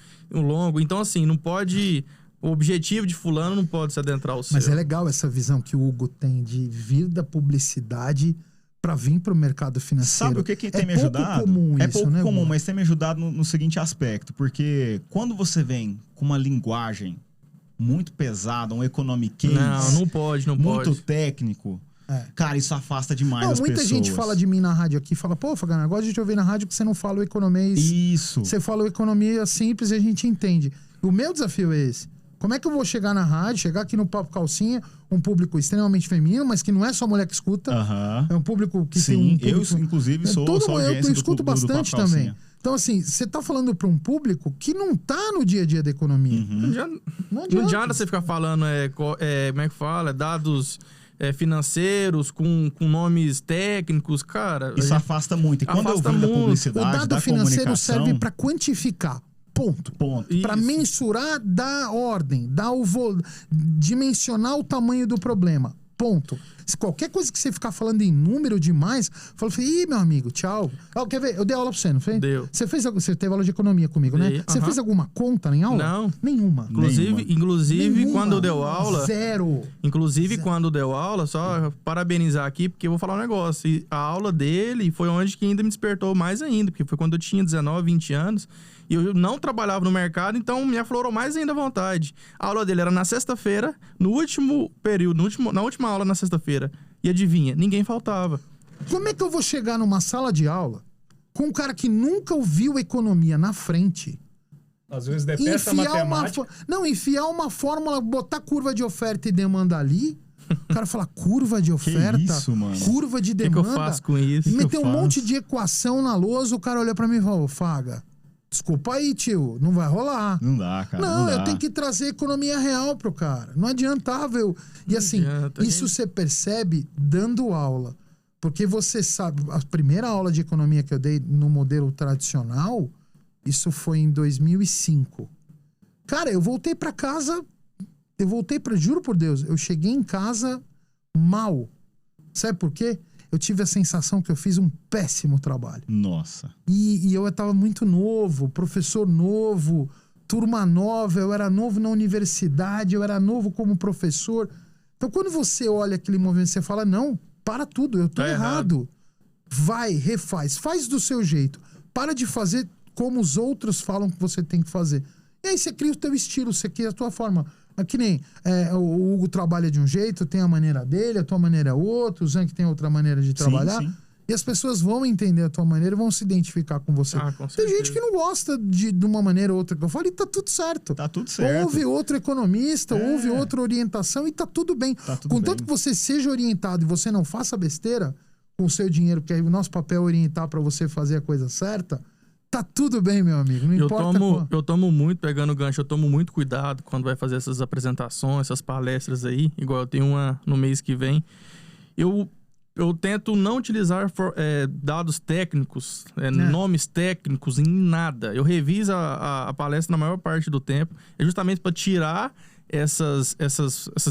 C: Então, assim, não pode... O objetivo de fulano não pode se adentrar ao seu.
B: Mas é legal essa visão que o Hugo tem de vir da publicidade para vir para o mercado financeiro.
A: Sabe o que tem me ajudado? É pouco comum, mas tem me ajudado no seguinte aspecto. Porque quando você vem com uma linguagem muito pesada, um economiquez...
C: Não pode.
A: Muito técnico... Cara, isso afasta demais as
B: muita
A: pessoas.
B: Gente fala de mim na rádio aqui, fala, pô, Fagner, agora a gente ouve na rádio que você não fala o economês.
A: Isso.
B: Você fala o economia simples e a gente entende. O meu desafio é esse. Como é que eu vou chegar na rádio, chegar aqui no Papo Calcinha, um público extremamente feminino, mas que não é só mulher que escuta. É um público que tem um público...
A: eu, inclusive, sou audiência
B: eu escuto bastante também. Então, assim, você tá falando para um público que não tá no dia a dia da economia.
C: Não adianta você ficar falando, como é que fala? Dados financeiros com nomes técnicos, cara.
A: Isso afasta muito. E quando eu vim da publicidade,
B: o dado financeiro serve para quantificar. Ponto. Para mensurar, dar ordem, dimensionar o tamanho do problema. Ponto. Se qualquer coisa que você ficar falando em número demais, fala assim, ih, meu amigo, tchau. Quer ver? Eu dei aula pra você, não foi?
C: Deu.
B: Você teve aula de economia comigo, né? Você fez alguma conta em aula?
C: Não.
B: Nenhuma.
C: Inclusive quando deu aula...
B: Zero.
C: Inclusive, quando deu aula, só parabenizar aqui, porque eu vou falar um negócio. E a aula dele foi onde que ainda me despertou mais ainda, porque foi quando eu tinha 19, 20 anos. E eu não trabalhava no mercado, então me aflorou mais ainda a vontade. A aula dele era na sexta-feira, no último período, na última aula na sexta-feira. E adivinha, ninguém faltava.
B: Como é que eu vou chegar numa sala de aula com um cara que nunca ouviu economia na frente?
D: Às vezes detesta matemática.
B: Enfiar uma fórmula, botar curva de oferta e demanda ali. O cara fala curva de oferta,
A: isso, mano?
B: Curva de demanda.
C: O que eu faço com isso?
B: Meter um monte de equação na lousa, o cara olhou pra mim e falou, Faga, desculpa aí, tio, não vai rolar.
A: Não dá, cara.
B: Não, eu tenho que trazer economia real pro cara. Não adiantava eu... E assim, isso você percebe dando aula. Porque você sabe, a primeira aula de economia que eu dei no modelo tradicional, isso foi em 2005. Cara, eu voltei pra casa, juro por Deus, eu cheguei em casa mal. Sabe por quê? Eu tive a sensação que eu fiz um péssimo trabalho.
A: Nossa.
B: E eu estava muito novo, professor novo, turma nova, eu era novo na universidade, eu era novo como professor. Então, quando você olha aquele movimento, você fala, não, para tudo, eu tô errado. Vai, refaz, faz do seu jeito. Para de fazer como os outros falam que você tem que fazer. E aí você cria o teu estilo, você cria a tua forma. É que nem o Hugo trabalha de um jeito, tem a maneira dele, a tua maneira é outra, o Zank tem outra maneira de trabalhar.
A: Sim.
B: E as pessoas vão entender a tua maneira e vão se identificar com você. Tem gente que não gosta de uma maneira ou outra que eu falo e tá tudo certo.
A: Tá tudo certo.
B: Ouve outro economista, ouve outra orientação e tá tudo bem. Contanto que você seja orientado e você não faça besteira com o seu dinheiro, porque aí o nosso papel é orientar para você fazer a coisa certa, tá tudo bem, meu amigo. Não importa.
C: Eu tomo muito, pegando o gancho, eu tomo muito cuidado quando vai fazer essas apresentações, essas palestras aí, igual eu tenho uma no mês que vem. Eu tento não utilizar dados técnicos, nomes técnicos em nada. Eu reviso a palestra na maior parte do tempo, justamente para tirar essas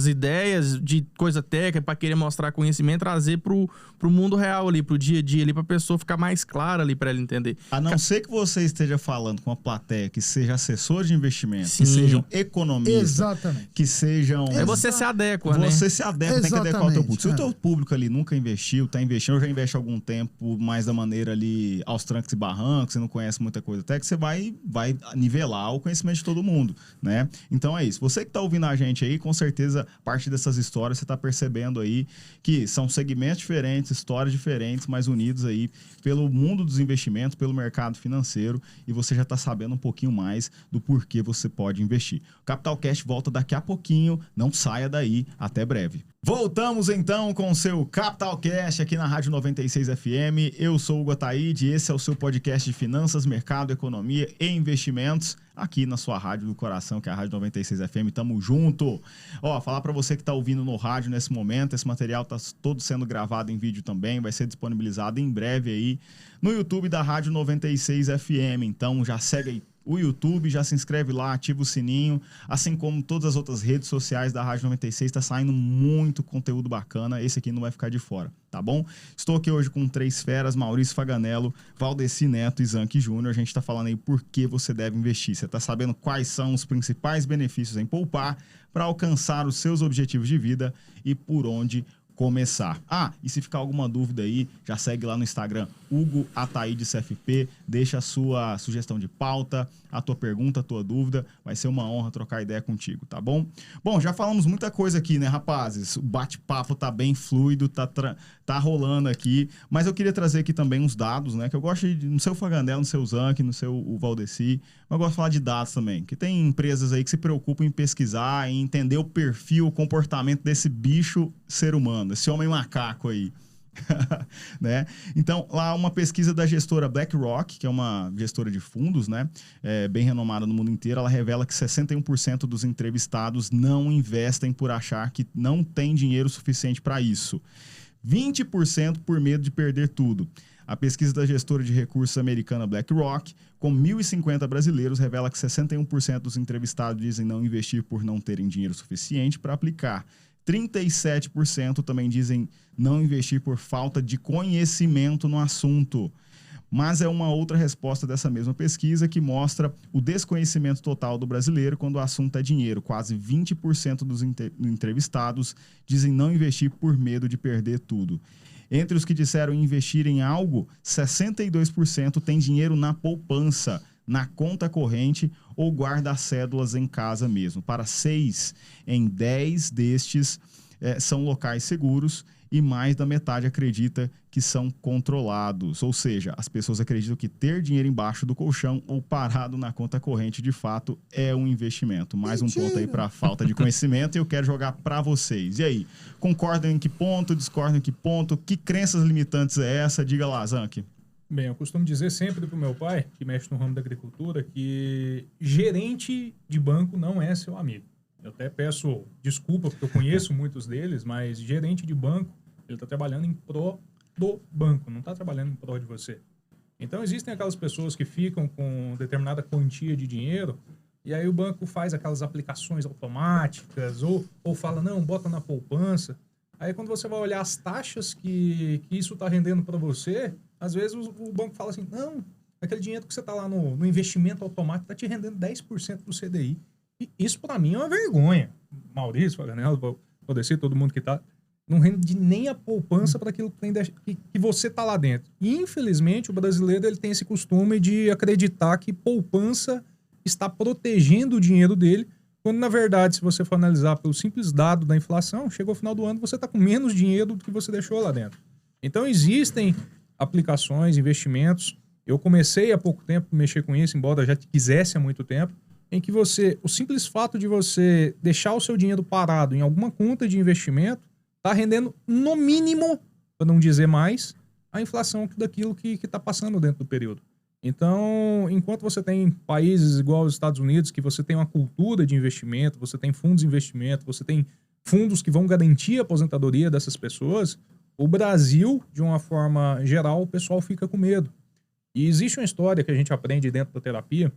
C: ideias de coisa técnica, para querer mostrar conhecimento, trazer pro mundo real ali, pro dia a dia ali, pra pessoa ficar mais clara ali, para ela entender.
A: A não ser que você esteja falando com uma plateia que seja assessor de investimento, que sejam economistas, que sejam...
C: Aí você se adequa, né?
A: Você se adequa, tem que adequar o teu público. Se o teu público ali nunca investiu, tá investindo, ou já investe há algum tempo, mais da maneira ali aos trancos e barrancos, você não conhece muita coisa técnica, você vai nivelar o conhecimento de todo mundo, né? Então é isso. Você que tá ouvindo a gente aí, com certeza, a partir dessas histórias, você tá percebendo aí que são segmentos diferentes, histórias diferentes, mas unidos aí pelo mundo dos investimentos, pelo mercado financeiro, e você já tá sabendo um pouquinho mais do porquê você pode investir. O Capital Cast volta daqui a pouquinho, não saia daí, até breve. Voltamos então com o seu Capital Cast aqui na Rádio 96 FM. Eu sou o Hugo Ataíde e esse é o seu podcast de finanças, mercado, economia e investimentos aqui na sua rádio do coração, que é a Rádio 96 FM. Tamo junto! Ó, falar para você que tá ouvindo no rádio nesse momento, esse material tá todo sendo gravado em vídeo também, vai ser disponibilizado em breve aí no YouTube da Rádio 96 FM. Então já segue aí o YouTube, já se inscreve lá, ativa o sininho, assim como todas as outras redes sociais da Rádio 96, tá saindo muito conteúdo bacana, esse aqui não vai ficar de fora, tá bom? Estou aqui hoje com 3 feras, Maurício Faganello, Valdeci Neto e Zank Júnior. A gente tá falando aí por que você deve investir, você tá sabendo quais são os principais benefícios em poupar para alcançar os seus objetivos de vida e por onde começar. E se ficar alguma dúvida aí, já segue lá no Instagram, Hugo Ataíde CFP, deixa a sua sugestão de pauta, a tua pergunta, a tua dúvida, vai ser uma honra trocar ideia contigo, tá bom? Bom, já falamos muita coisa aqui, né, rapazes? O bate-papo tá bem fluido, tá rolando aqui, mas eu queria trazer aqui também uns dados, né, que eu gosto de, no seu Faganello, no seu Zank, no seu Valdeci, mas eu gosto de falar de dados também, que tem empresas aí que se preocupam em pesquisar, em entender o perfil, o comportamento desse bicho ser humano, esse homem macaco aí. Né? Então, lá uma pesquisa da gestora BlackRock, que é uma gestora de fundos, né, bem renomada no mundo inteiro, ela revela que 61% dos entrevistados não investem por achar que não tem dinheiro suficiente para isso. 20% por medo de perder tudo. A pesquisa da gestora de recursos americana BlackRock, com 1.050 brasileiros, revela que 61% dos entrevistados dizem não investir por não terem dinheiro suficiente para aplicar. 37% também dizem não investir por falta de conhecimento no assunto. Mas é uma outra resposta dessa mesma pesquisa que mostra o desconhecimento total do brasileiro quando o assunto é dinheiro. Quase 20% dos entrevistados dizem não investir por medo de perder tudo. Entre os que disseram investir em algo, 62% têm dinheiro na poupança, na conta corrente ou guarda as cédulas em casa mesmo. Para 6 em 10 destes são locais seguros e mais da metade acredita que são controlados. Ou seja, as pessoas acreditam que ter dinheiro embaixo do colchão ou parado na conta corrente, de fato, é um investimento. Mais um ponto aí para a falta de conhecimento e eu quero jogar para vocês. E aí, concordam em que ponto, discordam em que ponto? Que crenças limitantes é essa? Diga lá, Zanck.
D: Bem, eu costumo dizer sempre pro meu pai, que mexe no ramo da agricultura, que gerente de banco não é seu amigo. Eu até peço desculpa, porque eu conheço muitos deles, mas gerente de banco, ele está trabalhando em pró do banco, não está trabalhando em pró de você. Então, existem aquelas pessoas que ficam com determinada quantia de dinheiro e aí o banco faz aquelas aplicações automáticas ou fala, não, bota na poupança. Aí, quando você vai olhar as taxas que isso está rendendo para você, às vezes o banco fala assim, não, aquele dinheiro que você está lá no investimento automático está te rendendo 10% do CDI. E isso, para mim, é uma vergonha. Maurício, Faganello, Odeci, todo mundo que está, não rende nem a poupança para aquilo que você está lá dentro. E, infelizmente, o brasileiro ele tem esse costume de acreditar que poupança está protegendo o dinheiro dele, quando, na verdade, se você for analisar pelo simples dado da inflação, chegou ao final do ano, você está com menos dinheiro do que você deixou lá dentro. Então, existem aplicações, investimentos. Eu comecei há pouco tempo a mexer com isso, embora já quisesse há muito tempo, em que o simples fato de você deixar o seu dinheiro parado em alguma conta de investimento está rendendo, no mínimo, para não dizer mais, a inflação daquilo que está passando dentro do período. Então, enquanto você tem países igual os Estados Unidos, que você tem uma cultura de investimento, você tem fundos de investimento, você tem fundos que vão garantir a aposentadoria dessas pessoas, o Brasil, de uma forma geral, o pessoal fica com medo. E existe uma história que a gente aprende dentro da terapia,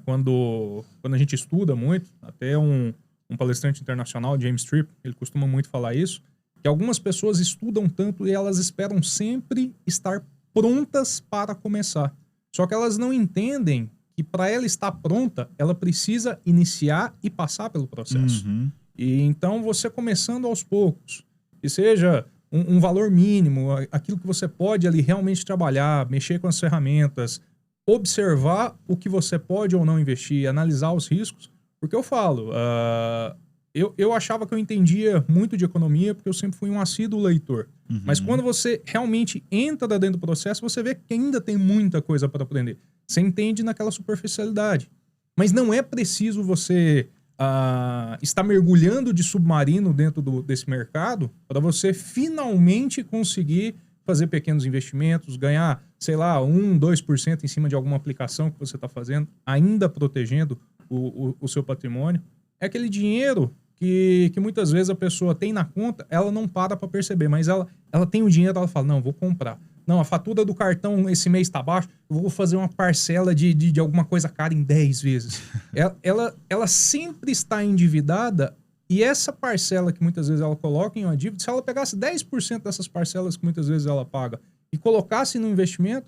D: quando a gente estuda muito, até um palestrante internacional, James Tripp, ele costuma muito falar isso, que algumas pessoas estudam tanto e elas esperam sempre estar prontas para começar. Só que elas não entendem que para ela estar pronta, ela precisa iniciar e passar pelo processo.
A: Uhum.
D: E então você começando aos poucos, que seja um valor mínimo, aquilo que você pode ali realmente trabalhar, mexer com as ferramentas, observar o que você pode ou não investir, analisar os riscos, porque eu falo, eu achava que eu entendia muito de economia porque eu sempre fui um assíduo leitor. Uhum. Mas quando você realmente entra dentro do processo, você vê que ainda tem muita coisa para aprender. Você entende naquela superficialidade. Mas não é preciso você estar mergulhando de submarino dentro desse mercado para você finalmente conseguir fazer pequenos investimentos, ganhar, sei lá, 1%, 2% em cima de alguma aplicação que você está fazendo, ainda protegendo o seu patrimônio. É aquele dinheiro que muitas vezes a pessoa tem na conta, ela não para perceber, mas ela tem o dinheiro, ela fala, não, vou comprar. Não, a fatura do cartão esse mês está baixo, eu vou fazer uma parcela de alguma coisa cara em 10 vezes. ela sempre está endividada e essa parcela que muitas vezes ela coloca em uma dívida, se ela pegasse 10% dessas parcelas que muitas vezes ela paga e colocasse no investimento,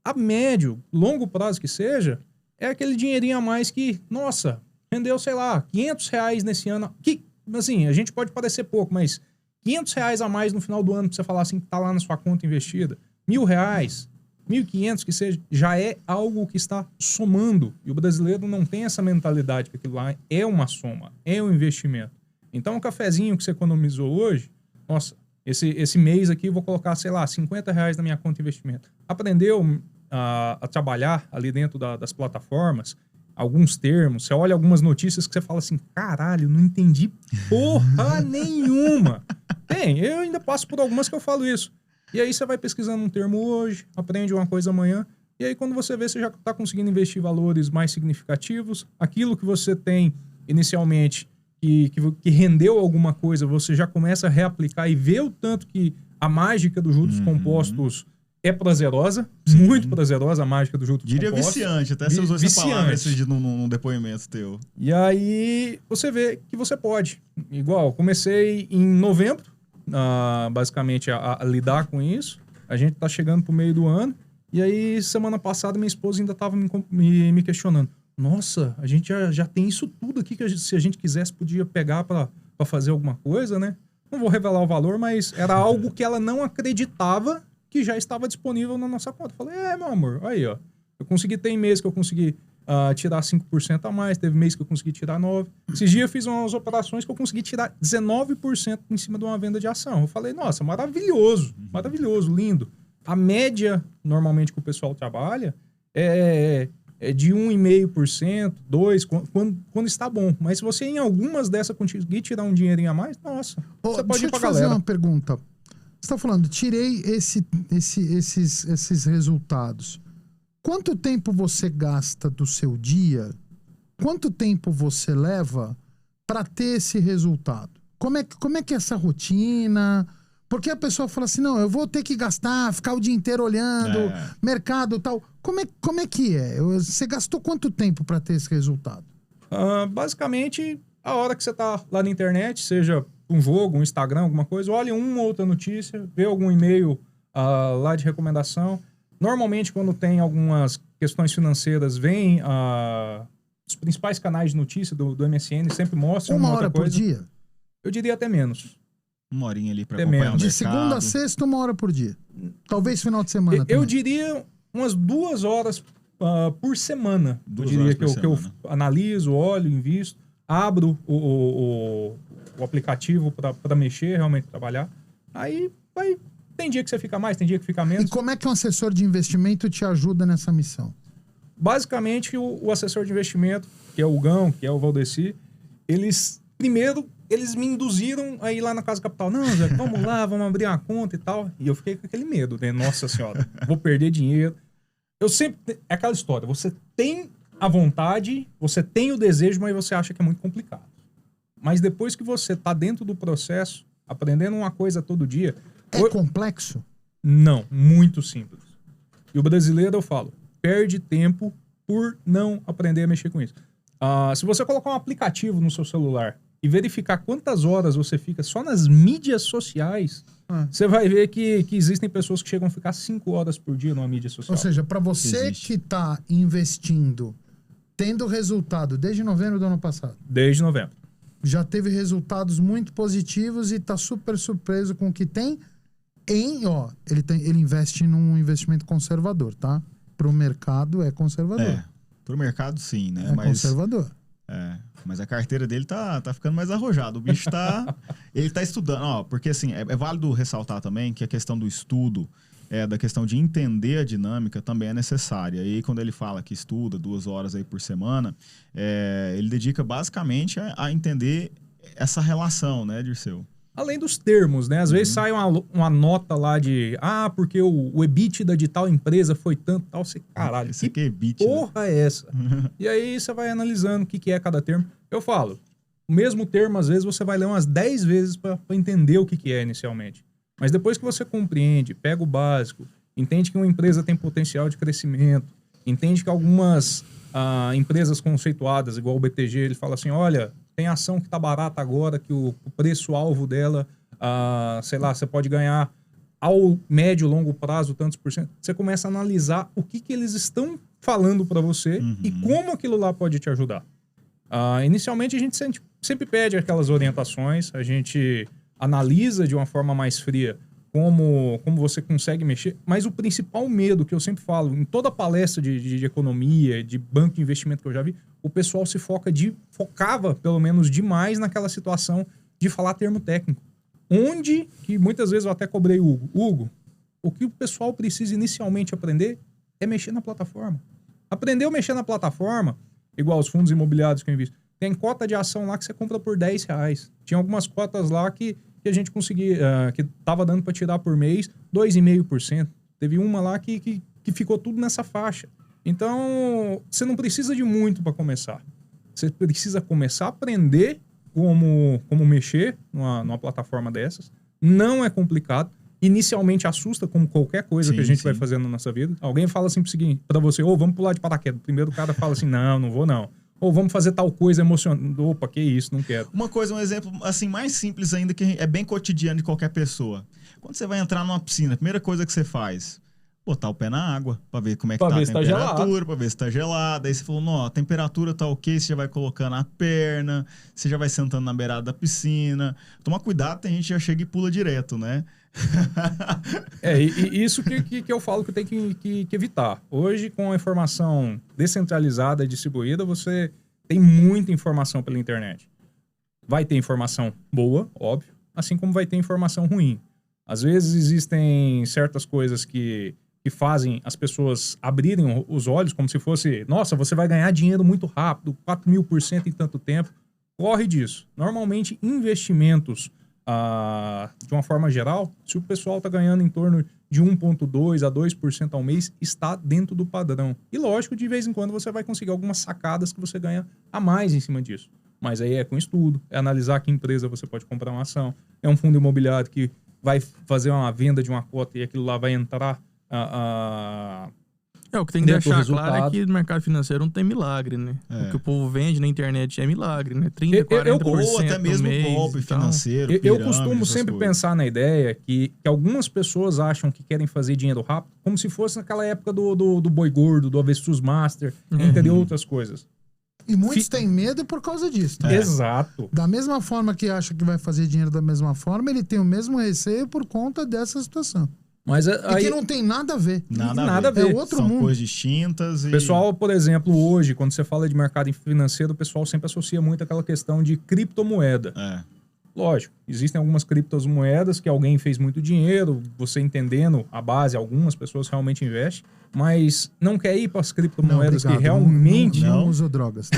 D: a médio, longo prazo que seja, é aquele dinheirinho a mais que, nossa, rendeu, sei lá, R$500 nesse ano. Que, assim, a gente pode parecer pouco, mas R$500 a mais no final do ano pra você falar assim, que tá lá na sua conta investida. R$1.000, 1.500 que seja, já é algo que está somando. E o brasileiro não tem essa mentalidade que aquilo lá é uma soma, é um investimento. Então, o cafezinho que você economizou hoje, nossa, esse mês aqui eu vou colocar, sei lá, R$50 na minha conta de investimento. Aprendeu a trabalhar ali dentro das plataformas alguns termos, você olha algumas notícias que você fala assim, caralho, não entendi porra nenhuma. Eu ainda passo por algumas que eu falo isso. E aí você vai pesquisando um termo hoje, aprende uma coisa amanhã, e aí quando você vê, você já está conseguindo investir valores mais significativos. Aquilo que você tem inicialmente, que rendeu alguma coisa, você já começa a reaplicar e vê o tanto que a mágica dos juros compostos é prazerosa, muito prazerosa a mágica dos juros compostos.
A: Diria viciante, até você usou essa palavra num depoimento teu.
D: E aí você vê que você pode. Igual, comecei em novembro, basicamente, a lidar com isso. A gente tá chegando pro meio do ano. E aí, semana passada, minha esposa ainda tava me questionando. Nossa, a gente já tem isso tudo aqui que se a gente quisesse podia pegar para fazer alguma coisa, né? Não vou revelar o valor, mas era algo que ela não acreditava que já estava disponível na nossa conta. Falei, meu amor, aí, ó. Eu consegui, tem mês que eu consegui tirar 5% a mais, teve mês que eu consegui tirar 9%. Esses dias eu fiz umas operações que eu consegui tirar 19% em cima de uma venda de ação. Eu falei, nossa, maravilhoso, maravilhoso, lindo. A média, normalmente, que o pessoal trabalha é de 1,5%, 2%, quando está bom. Mas se você, em algumas dessas, conseguir tirar um dinheirinho a mais, nossa, você pode ir pra galera. Deixa eu te fazer
B: uma pergunta. Você está falando, tirei esses resultados. Quanto tempo você gasta do seu dia? Quanto tempo você leva para ter esse resultado? Como é que é essa rotina? Porque a pessoa fala assim, não, eu vou ter que gastar, ficar o dia inteiro olhando, mercado e tal. Como é que é? Você gastou quanto tempo para ter esse resultado?
D: Basicamente, a hora que você tá lá na internet, seja um jogo, um Instagram, alguma coisa, olha uma ou outra notícia, vê algum e-mail lá de recomendação. Normalmente, quando tem algumas questões financeiras, vem os principais canais de notícia do MSN, sempre mostram
B: uma hora por dia?
D: Eu diria até menos.
A: Uma horinha ali para acompanhar o mercado.
B: De segunda a sexta, 1 hora por dia. Talvez final de semana também.
D: Eu diria umas 2 horas por semana. Eu diria que eu analiso, olho, invisto, abro o aplicativo para mexer, realmente trabalhar. Aí vai... Tem dia que você fica mais, tem dia que fica menos.
B: E como é que um assessor de investimento te ajuda nessa missão?
D: Basicamente, o assessor de investimento, que é o Gão, que é o Valdeci, eles me induziram a ir lá na Casa Capital. Não, Zé, vamos lá, vamos abrir uma conta e tal. E eu fiquei com aquele medo, né? Nossa Senhora, vou perder dinheiro. É aquela história, você tem a vontade, você tem o desejo, mas você acha que é muito complicado. Mas depois que você tá dentro do processo, aprendendo uma coisa todo dia...
B: É complexo?
D: Não, muito simples. E o brasileiro, eu falo, perde tempo por não aprender a mexer com isso. Se você colocar um aplicativo no seu celular e verificar quantas horas você fica só nas mídias sociais, você vai ver que existem pessoas que chegam a ficar 5 horas por dia numa mídia social.
B: Ou seja, para você que está investindo, tendo resultado desde novembro do ano passado.
D: Desde novembro.
B: Já teve resultados muito positivos e está super surpreso com o que tem. Ele investe num investimento conservador, tá? Pro mercado é conservador.
A: Pro mercado sim, né?
B: Mas conservador.
A: Mas a carteira dele tá ficando mais arrojada. O bicho ele tá estudando. Porque assim, é válido ressaltar também que a questão do estudo, da questão de entender a dinâmica também é necessária. E aí, quando ele fala que estuda 2 horas aí por semana, ele dedica basicamente a entender essa relação, né, Dirceu?
D: Além dos termos, né? Às vezes sai uma nota lá de... porque o EBITDA de tal empresa foi tanto, tal... Você, caralho,
A: esse aqui é EBITDA.
D: Porra é essa? E aí você vai analisando o que é cada termo. Eu falo, o mesmo termo, às vezes, você vai ler umas 10 vezes para entender o que é inicialmente. Mas depois que você compreende, pega o básico, entende que uma empresa tem potencial de crescimento, entende que algumas empresas conceituadas, igual o BTG, ele fala assim, olha... Tem ação que tá barata agora, que o preço-alvo dela, sei lá, você pode ganhar ao médio e longo prazo tantos por cento. Você começa a analisar o que eles estão falando para você e como aquilo lá pode te ajudar. Inicialmente, a gente sempre pede aquelas orientações, a gente analisa de uma forma mais fria como você consegue mexer, mas o principal medo que eu sempre falo, em toda palestra de economia, de banco de investimento que eu já vi, o pessoal se focava, pelo menos, demais naquela situação de falar termo técnico. Onde, que muitas vezes eu até cobrei o Hugo, o que o pessoal precisa inicialmente aprender é mexer na plataforma. Aprendeu a mexer na plataforma, igual os fundos imobiliários que eu invisto. Tem cota de ação lá que você compra por R$10. Tinha algumas cotas lá que a gente conseguia, que tava dando para tirar por mês 2,5%. Teve uma lá que ficou tudo nessa faixa. Então, você não precisa de muito para começar. Você precisa começar a aprender como mexer numa plataforma dessas. Não é complicado. Inicialmente assusta, como qualquer coisa que a gente vai fazendo na nossa vida. Alguém fala assim para você, vamos pular de paraquedas. Primeiro o cara fala assim, não vou não. Ou vamos fazer tal coisa emocionante. Opa, que isso, não quero.
A: Um exemplo assim mais simples ainda, que é bem cotidiano de qualquer pessoa. Quando você vai entrar numa piscina, a primeira coisa que você faz, botar o pé na água, pra ver como é que tá a temperatura, pra ver se tá gelada. Aí você falou, não, a temperatura tá ok, você já vai colocando a perna, você já vai sentando na beirada da piscina. Toma cuidado, tem gente que já chega e pula direto, né?
D: E isso que eu falo que tem que evitar. Hoje, com a informação descentralizada e distribuída, você tem muita informação pela internet. Vai ter informação boa, óbvio, assim como vai ter informação ruim. Às vezes existem certas coisas que fazem as pessoas abrirem os olhos como se fosse, nossa, você vai ganhar dinheiro muito rápido, 4.000% em tanto tempo. Corre disso. Normalmente, investimentos, de uma forma geral, se o pessoal está ganhando em torno de 1,2% a 2% ao mês, está dentro do padrão. E lógico, de vez em quando você vai conseguir algumas sacadas que você ganha a mais em cima disso. Mas aí é com estudo, é analisar que empresa você pode comprar uma ação. É um fundo imobiliário que vai fazer uma venda de uma cota e aquilo lá vai entrar
C: o que tem que deixar claro é que no mercado financeiro não tem milagre, né? O que o povo vende na internet é milagre, né? 30%, 40%
A: ou até mesmo
C: mês,
A: golpe financeiro,
D: eu costumo sempre pensar na ideia que algumas pessoas acham que querem fazer dinheiro rápido, como se fosse naquela época do boi gordo, do Avestruz Master, entre outras coisas.
B: E muitos têm medo por causa disso. Tá?
D: Exato.
B: Da mesma forma que acha que vai fazer dinheiro da mesma forma, ele tem o mesmo receio por conta dessa situação.
D: Mas
B: aí, que não tem nada a ver.
A: Nada a ver.
B: É outro
A: São
B: mundo.
A: coisas distintas.
D: Pessoal, por exemplo, hoje, quando você fala de mercado financeiro, o pessoal sempre associa muito aquela questão de criptomoeda. Lógico, existem algumas criptomoedas que alguém fez muito dinheiro, você entendendo a base, algumas pessoas realmente investem, mas não quer ir para as criptomoedas que realmente...
B: Não usa drogas.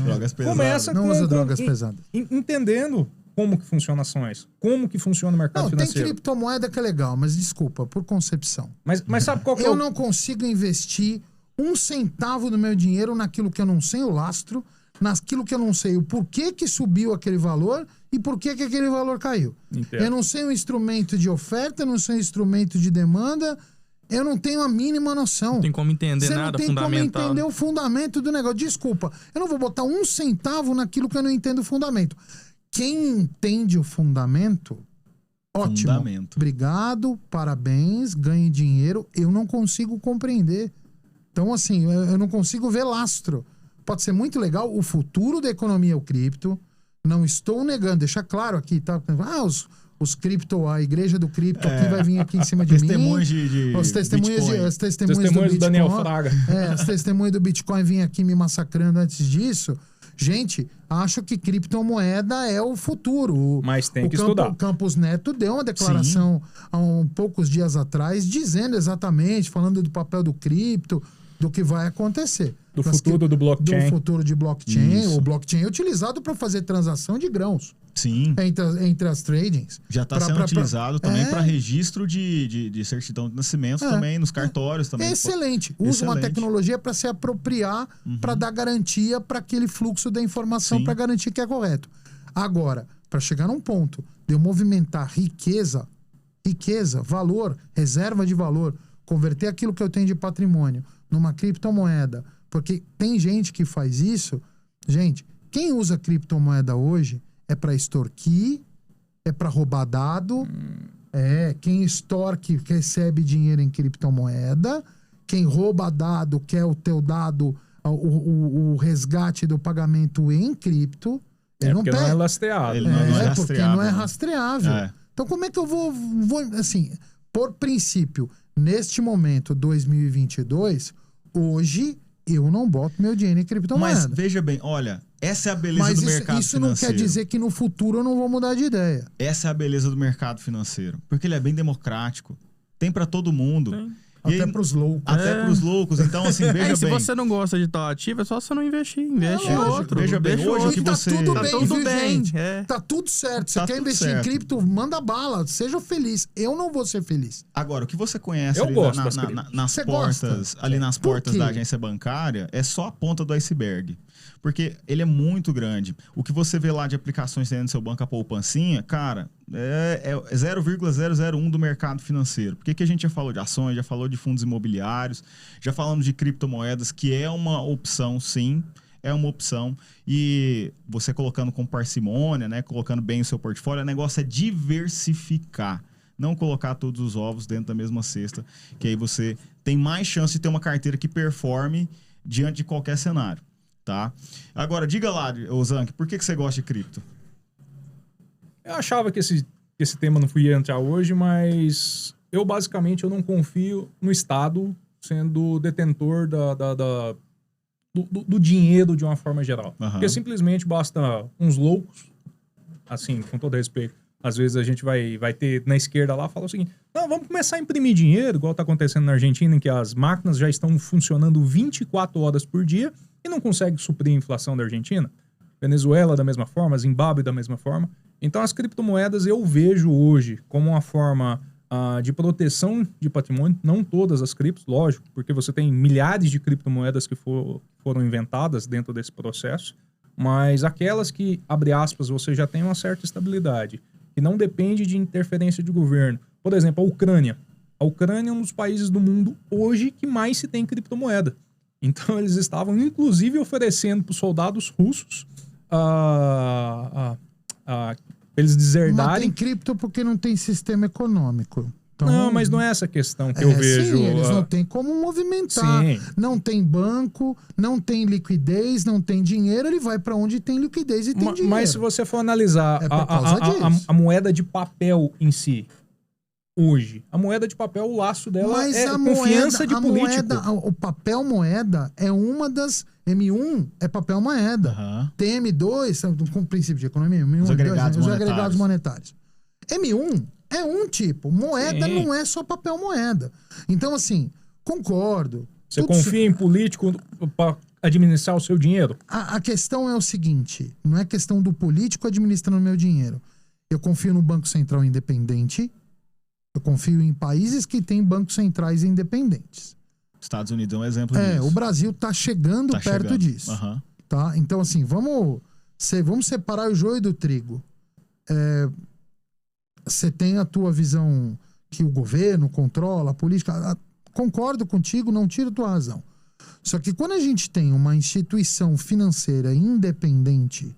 A: Drogas pesadas.
D: Começa
B: não usa drogas pesadas.
D: Entendendo como que funcionam ações, como que funciona o mercado financeiro.
B: Tem criptomoeda que é legal, mas desculpa, por concepção.
D: Mas sabe qual que
B: eu não consigo investir 1 centavo do meu dinheiro naquilo que eu não sei o lastro, naquilo que eu não sei o porquê que subiu aquele valor e por que aquele valor caiu.
D: Entendo.
B: Eu não sei um instrumento de oferta, eu não sei um instrumento de demanda, eu não tenho a mínima noção.
C: Não tem como entender nada fundamental. Você não tem como
B: entender o fundamento do negócio. Desculpa, eu não vou botar 1 centavo naquilo que eu não entendo o fundamento. Quem entende o fundamento, ótimo. Obrigado, parabéns, ganhe dinheiro. Eu não consigo compreender. Então, assim, eu não consigo ver lastro. Pode ser muito legal, o futuro da economia é o cripto. Não estou negando, deixa claro aqui, tá? Os cripto, a igreja do cripto aqui vai vir aqui em cima de mim. Os testemunhos do
D: Daniel Fraga.
B: Os testemunhos do Bitcoin vêm aqui me massacrando antes disso. Gente, acho que criptomoeda é o futuro.
D: Mas tem que estudar.
B: O Campos Neto deu uma declaração há poucos dias atrás, dizendo exatamente, falando do papel do cripto, do que vai acontecer.
D: Do futuro do blockchain.
B: Do futuro de blockchain. O blockchain é utilizado para fazer transação de grãos.
A: Sim.
B: Entre as tradings.
A: Já está sendo utilizado também para registro de certidão de nascimento também, nos cartórios também.
B: É excelente. Usa uma tecnologia para se apropriar, para dar garantia para aquele fluxo da informação, para garantir que é correto. Agora, para chegar num ponto de eu movimentar riqueza, valor, reserva de valor, converter aquilo que eu tenho de patrimônio numa criptomoeda, porque tem gente que faz isso. Gente, quem usa criptomoeda hoje é para extorquir, é para roubar dado, quem extorque recebe dinheiro em criptomoeda, quem rouba dado quer o teu dado, o resgate do pagamento em cripto.
D: Porque não é lastreado.
B: Porque não é rastreável. Então como é que eu vou assim, por princípio, neste momento, 2022, hoje eu não boto meu dinheiro em criptomoeda.
A: Mas veja bem, olha, essa é a beleza do mercado financeiro.
B: Isso não quer dizer que no futuro eu não vou mudar de ideia.
A: Essa é a beleza do mercado financeiro, porque ele é bem democrático, tem para todo mundo.
B: Até pros loucos.
A: Até pros loucos. Então, assim, veja bem.
C: Se você não gosta de tal ativo, é só você não investir. Investe em outro.
A: Veja bem,
C: Deixa
A: hoje
C: outro.
A: que você...
B: Tá tudo
C: Tá
B: bem,
C: tudo
B: viu,
C: bem,
B: gente?
C: é.
B: Tá tudo certo. Você
A: Tá
B: quer
A: tudo
B: investir
A: certo.
B: em cripto, manda bala. Seja feliz. Eu não vou ser feliz.
A: Agora, o que você conhece
D: Eu
A: ali
D: gosto das criptos.
A: nas
B: Você
A: portas,
B: gosta?
A: ali nas
B: Por
A: portas
B: quê?
A: da agência bancária, é só a ponta do iceberg. Porque ele é muito grande. O que você vê lá de aplicações dentro do seu banco, a poupancinha, cara, é 0,001 do mercado financeiro. Por que a gente já falou de ações, já falou de fundos imobiliários, já falamos de criptomoedas, que é uma opção, sim. É uma opção. E você colocando com parcimônia, né, colocando bem o seu portfólio, o negócio é diversificar. Não colocar todos os ovos dentro da mesma cesta, que aí você tem mais chance de ter uma carteira que performe diante de qualquer cenário. Tá? Agora, diga lá, Zank, por que você gosta de cripto?
D: Eu achava que esse tema não ia entrar hoje, mas eu basicamente não confio no Estado sendo detentor do dinheiro de uma forma geral.
A: Uhum.
D: Porque simplesmente basta uns loucos, assim, com todo respeito. Às vezes a gente vai ter na esquerda lá, fala o seguinte, não, vamos começar a imprimir dinheiro, igual está acontecendo na Argentina, em que as máquinas já estão funcionando 24 horas por dia e não consegue suprir a inflação da Argentina. Venezuela da mesma forma, Zimbábue da mesma forma. Então as criptomoedas eu vejo hoje como uma forma de proteção de patrimônio, não todas as criptos, lógico, porque você tem milhares de criptomoedas que foram inventadas dentro desse processo, mas aquelas que, abre aspas, você já tem uma certa estabilidade, que não depende de interferência de governo. Por exemplo, a Ucrânia. A Ucrânia é um dos países do mundo hoje que mais se tem criptomoeda. Então eles estavam, inclusive, oferecendo para os soldados russos eles deserdarem.
B: Mas tem cripto porque não tem sistema econômico. Então,
D: não, mas não é essa questão que eu vejo.
B: Sim, eles não têm como movimentar.
D: Sim.
B: Não tem banco, não tem liquidez, não tem dinheiro, ele vai para onde tem liquidez e tem dinheiro.
D: Mas se você for analisar
B: É por causa disso.
D: a moeda de papel em si, hoje, a moeda de papel, o laço dela
B: Mas
D: é
B: a
D: confiança de político.
B: moeda, o papel moeda é uma das... M1 é papel moeda.
A: Uhum.
B: Tem M2, com o princípio de economia, M1,
A: Os agregados
B: os
A: monetários.
B: agregados monetários. M1 é um tipo. Moeda
D: Sim.
B: não é só papel moeda. Então, assim, concordo.
D: Você
B: Tudo
D: confia em político para administrar o seu dinheiro?
B: A questão é o seguinte, não é questão do político administrando meu dinheiro. Eu confio no Banco Central independente, eu confio em países que têm bancos centrais independentes.
A: Estados Unidos é um exemplo disso.
B: O Brasil está chegando perto disso.
A: Uhum.
B: Tá? Então, assim, vamos separar o joio do trigo. Você tem a tua visão que o governo controla, a política. Concordo contigo, não tiro tua razão. Só que quando a gente tem uma instituição financeira independente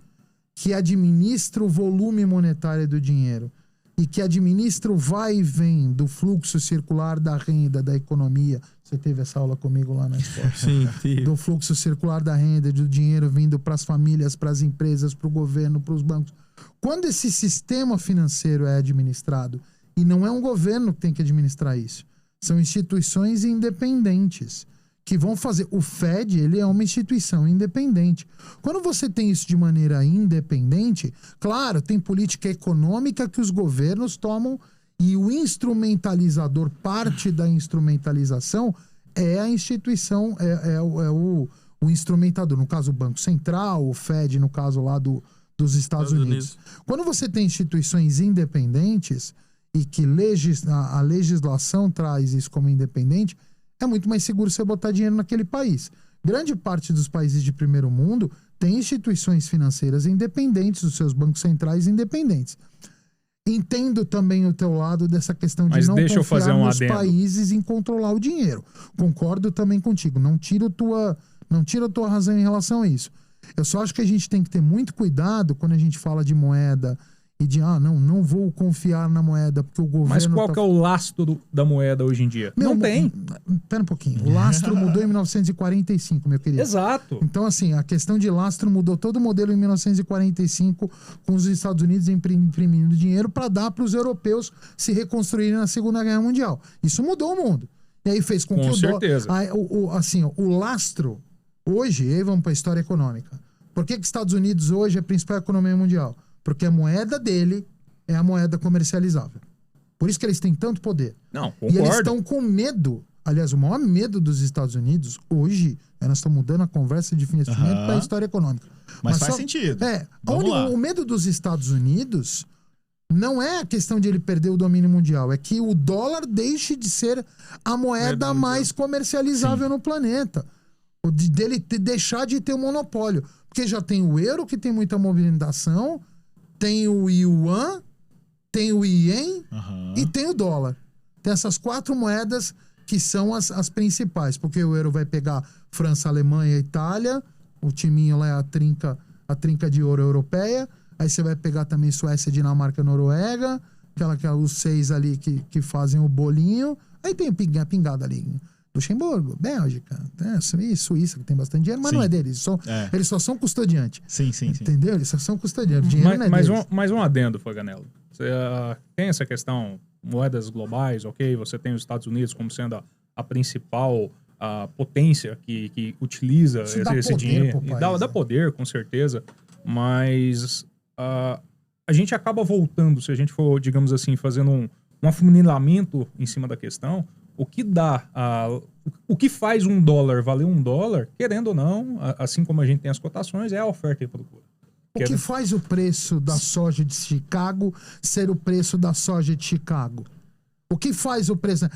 B: que administra o volume monetário do dinheiro e que administra o vai e vem do fluxo circular da renda, da economia. Você teve essa aula comigo lá na escola.
C: Sim.
B: Do fluxo circular da renda, do dinheiro vindo para as famílias, para as empresas, para o governo, para os bancos. Quando esse sistema financeiro é administrado, e não é um governo que tem que administrar isso, são instituições independentes que vão fazer... O Fed, ele é uma instituição independente. Quando você tem isso de maneira independente, claro, tem política econômica que os governos tomam e o instrumentalizador, parte da instrumentalização é a instituição, o instrumentador. No caso, o Banco Central, o Fed, no caso lá dos Estados Unidos. Quando você tem instituições independentes e que a legislação traz isso como independente, é muito mais seguro você botar dinheiro naquele país. Grande parte dos países de primeiro mundo tem instituições financeiras independentes, os seus bancos centrais independentes. Entendo também o teu lado dessa questão de não confiar nos países em controlar o dinheiro. Concordo também contigo. Não tiro a tua razão em relação a isso. Eu só acho que a gente tem que ter muito cuidado quando a gente fala de moeda e de, não vou confiar na moeda porque o governo...
D: Mas qual que é o lastro da moeda hoje em dia? Não tem.
B: Pera um pouquinho. O lastro mudou em 1945, meu querido.
D: Exato.
B: Então, assim, a questão de lastro mudou todo o modelo em 1945, com os Estados Unidos imprimindo dinheiro para dar para os europeus se reconstruírem na Segunda Guerra Mundial. Isso mudou o mundo. E aí fez com que o lastro, hoje, aí vamos para a história econômica. Por que os Estados Unidos hoje é a principal economia mundial? Porque a moeda dele é a moeda comercializável. Por isso que eles têm tanto poder.
D: Não, concordo.
B: E eles estão com medo Aliás, o maior medo dos Estados Unidos hoje, nós estamos mudando a conversa de investimento para a história econômica.
A: Mas faz sentido.
B: O medo dos Estados Unidos não é a questão de ele perder o domínio mundial, é que o dólar deixe de ser a moeda mais comercializável no planeta. Dele deixar de ter o monopólio. Porque já tem o euro, que tem muita movimentação, tem o yuan, tem o ien e tem o dólar. Tem essas 4 moedas que são as principais, porque o euro vai pegar França, Alemanha, Itália, o timinho lá é a trinca de ouro europeia, aí você vai pegar também Suécia, Dinamarca, Noruega, os 6 ali que fazem o bolinho, aí tem a pingada ali, Luxemburgo, Bélgica, Suíça, que tem bastante dinheiro, mas não é deles, eles só são custodiantes.
A: Sim.
B: Entendeu? Eles só são custodiantes, dinheiro não é deles.
D: Mais um adendo, Faganello. Você tem essa questão, moedas globais, ok? Você tem os Estados Unidos como sendo a principal potência que utiliza esse dinheiro. Dá poder, com certeza. Mas a gente acaba voltando, se a gente for, digamos assim, fazendo um afunilamento em cima da questão, o que faz um dólar valer um dólar, querendo ou não, assim como a gente tem as cotações, é a oferta e a procura.
B: O que faz o preço da soja de Chicago ser o preço da soja de Chicago? O que faz o preço?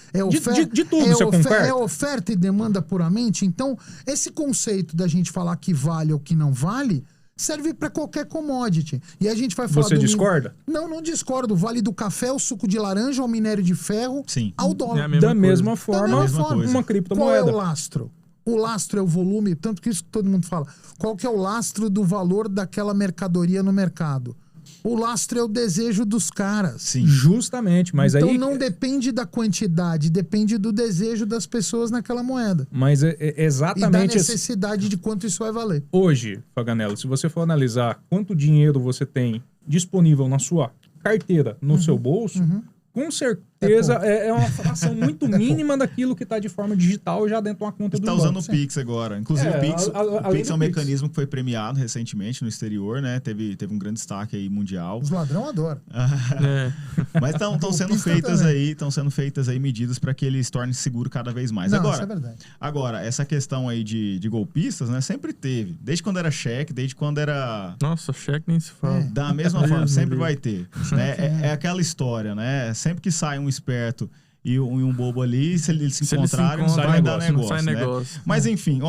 D: De tudo, você concorda?
B: É oferta e demanda puramente? Então, esse conceito da gente falar que vale ou que não vale serve para qualquer commodity. E a gente vai falar.
D: Você discorda?
B: Não discordo. Vale do café, o suco de laranja, ao minério de ferro, ao dólar.
D: Da mesma forma, uma criptomoeda.
B: Qual é o lastro? O lastro é o volume, tanto que isso que todo mundo fala. Qual que é o lastro do valor daquela mercadoria no mercado? O lastro é o desejo dos caras.
D: Sim. Justamente, mas
B: então
D: aí...
B: não depende da quantidade, depende do desejo das pessoas naquela moeda.
D: Mas é exatamente...
B: E da necessidade de quanto isso vai valer.
D: Hoje, Faganello, se você for analisar quanto dinheiro você tem disponível na sua carteira, no seu bolso... Com certeza é uma fração muito mínima daquilo que está de forma digital já dentro de uma conta do banco.
A: Está usando o Pix agora. Inclusive o Pix é um mecanismo que foi premiado recentemente no exterior, né? Teve um grande destaque aí mundial.
B: Os ladrão adoram.
A: Mas estão sendo feitas aí medidas para que ele se torne seguro cada vez mais.
B: Não, isso é verdade.
A: Agora, essa questão aí de golpistas, né? Sempre teve. Desde quando era cheque, desde quando era...
C: Nossa, cheque nem se fala.
A: Da mesma forma, sempre vai ter. Né? É aquela história, né? Sempre que sai um esperto e um bobo ali, se eles se encontrarem, vai dar negócio. Né? Mas enfim,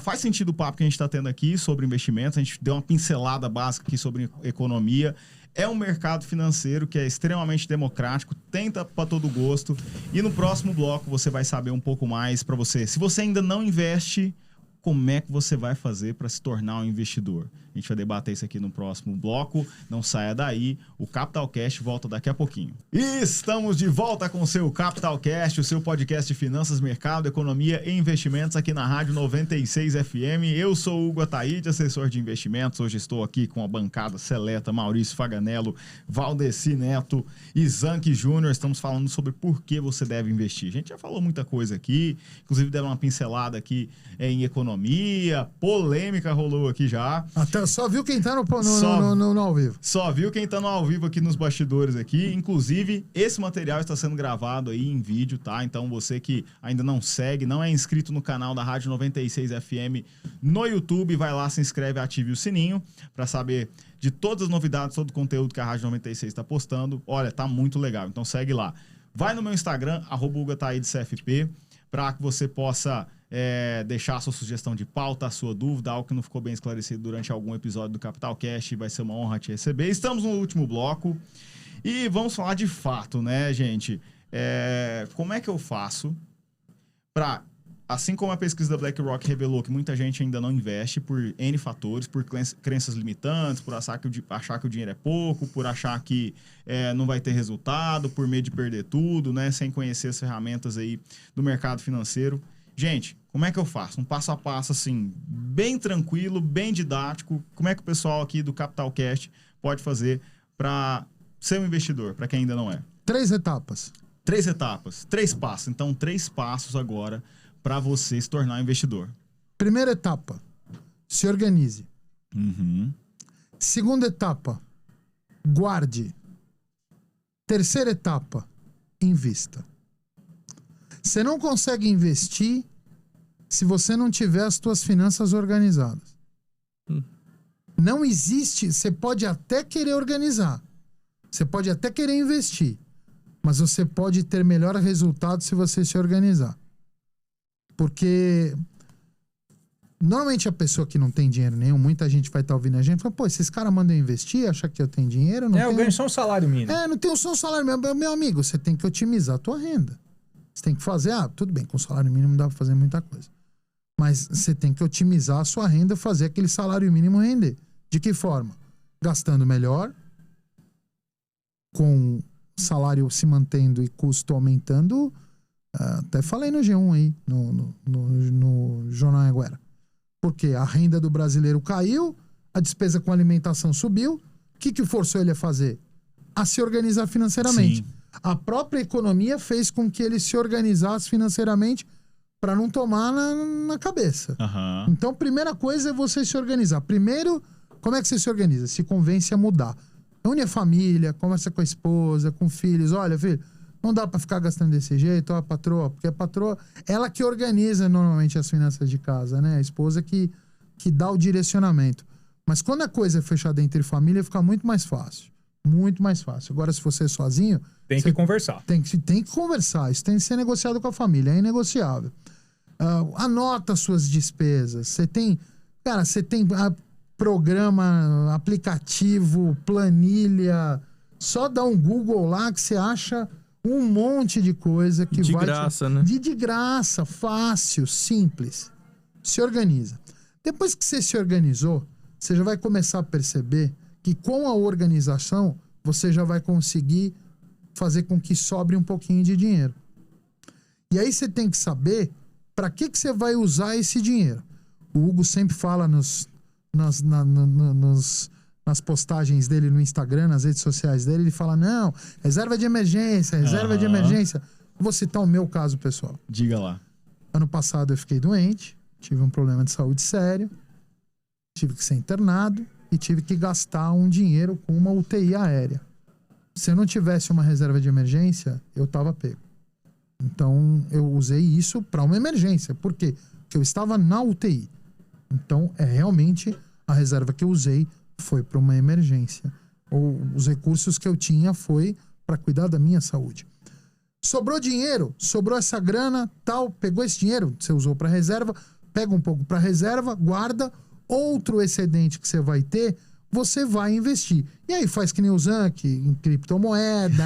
A: faz sentido o papo que a gente está tendo aqui sobre investimentos. A gente deu uma pincelada básica aqui sobre economia. É um mercado financeiro que é extremamente democrático, tenta para todo gosto. E no próximo bloco você vai saber um pouco mais para você. Se você ainda não investe, como é que você vai fazer para se tornar um investidor? A gente vai debater isso aqui no próximo bloco. Não saia daí. O CapitalCast volta daqui a pouquinho. E estamos de volta com o seu CapitalCast, o seu podcast de finanças, mercado, economia e investimentos aqui na Rádio 96 FM. Eu sou o Hugo Ataíde, assessor de investimentos. Hoje estou aqui com a bancada seleta, Maurício Faganello, Valdeci Neto e Zanck Júnior. Estamos falando sobre por que você deve investir. A gente já falou muita coisa aqui, inclusive deu uma pincelada aqui em economia, polêmica rolou aqui já.
B: Até só viu quem tá no ao vivo.
A: Só viu quem tá no ao vivo aqui nos bastidores aqui. Inclusive, esse material está sendo gravado aí em vídeo, tá? Então você que ainda não segue, não é inscrito no canal da Rádio 96 FM no YouTube, vai lá, se inscreve, ative o sininho para saber de todas as novidades, todo o conteúdo que a Rádio 96 está postando. Olha, tá muito legal, então segue lá. Vai no meu Instagram, @HugoTaídeCFP, para que você possa deixar a sua sugestão de pauta, a sua dúvida, algo que não ficou bem esclarecido durante algum episódio do CapitalCast, vai ser uma honra te receber. Estamos no último bloco e vamos falar de fato, né, gente? Como é que eu faço para, assim como a pesquisa da BlackRock revelou que muita gente ainda não investe por N fatores, por crenças limitantes, por achar que o dinheiro é pouco, por achar que não vai ter resultado, por medo de perder tudo, né, sem conhecer as ferramentas aí do mercado financeiro. Gente, como é que eu faço? Um passo a passo, assim, bem tranquilo, bem didático. Como é que o pessoal aqui do CapitalCast pode fazer para ser um investidor, para quem ainda não é?
B: 3 etapas.
A: 3 etapas, 3 passos. Então, 3 passos agora para você se tornar um investidor.
B: Primeira etapa, se organize.
A: Uhum.
B: Segunda etapa, guarde. Terceira etapa, invista. Você não consegue investir se você não tiver as suas finanças organizadas. Não existe... Você pode até querer organizar. Você pode até querer investir. Mas você pode ter melhor resultado se você se organizar. Porque... Normalmente a pessoa que não tem dinheiro nenhum, muita gente vai estar ouvindo a gente e fala, pô, esses caras mandam investir, acham que eu tenho dinheiro? Não
D: eu ganho só um salário mínimo.
B: não tenho só um salário mínimo. Meu amigo, você tem que otimizar a tua renda. Você tem que fazer, tudo bem, com salário mínimo dá pra fazer muita coisa. Mas você tem que otimizar a sua renda, fazer aquele salário mínimo render. De que forma? Gastando melhor, com salário se mantendo e custo aumentando. Até falei no G1 aí, no Jornal Anhanguera. Porque a renda do brasileiro caiu, a despesa com alimentação subiu. O que forçou ele a fazer? A se organizar financeiramente.
A: Sim.
B: A própria economia fez com que ele se organizasse financeiramente para não tomar na cabeça.
A: Uhum.
B: Então, primeira coisa é você se organizar. Primeiro, como é que você se organiza? Se convence a mudar. Une a família, conversa com a esposa, com filhos. Olha, filho, não dá para ficar gastando desse jeito, a patroa, porque a patroa, ela que organiza normalmente as finanças de casa, né? A esposa que dá o direcionamento. Mas quando a coisa é fechada entre família, fica muito mais fácil. Muito mais fácil. Agora, se você é sozinho...
D: Tem que conversar.
B: Tem que conversar. Isso tem que ser negociado com a família. É inegociável. Anota suas despesas. Você tem... Cara, você tem programa, aplicativo, planilha. Só dá um Google lá que você acha... um monte de coisa que
C: de
B: vai...
C: graça, né?
B: De graça, fácil, simples. Se organiza. Depois que você se organizou, você já vai começar a perceber que com a organização, você já vai conseguir fazer com que sobre um pouquinho de dinheiro. E aí você tem que saber para que você vai usar esse dinheiro. O Hugo sempre fala nas postagens dele no Instagram, nas redes sociais dele, ele fala, não, reserva de emergência, reserva de emergência. Vou citar o meu caso, pessoal.
A: Diga lá.
B: Ano passado eu fiquei doente, tive um problema de saúde sério, tive que ser internado e tive que gastar um dinheiro com uma UTI aérea. Se eu não tivesse uma reserva de emergência, eu tava pego. Então eu usei isso para uma emergência. Por quê? Porque eu estava na UTI. Então realmente a reserva que eu usei foi para uma emergência. Ou os recursos que eu tinha foi para cuidar da minha saúde. Sobrou dinheiro, sobrou essa grana, tal, pegou esse dinheiro, você usou para reserva, pega um pouco para reserva, guarda, outro excedente que você vai ter, você vai investir. E aí faz que nem o Zank, em criptomoeda,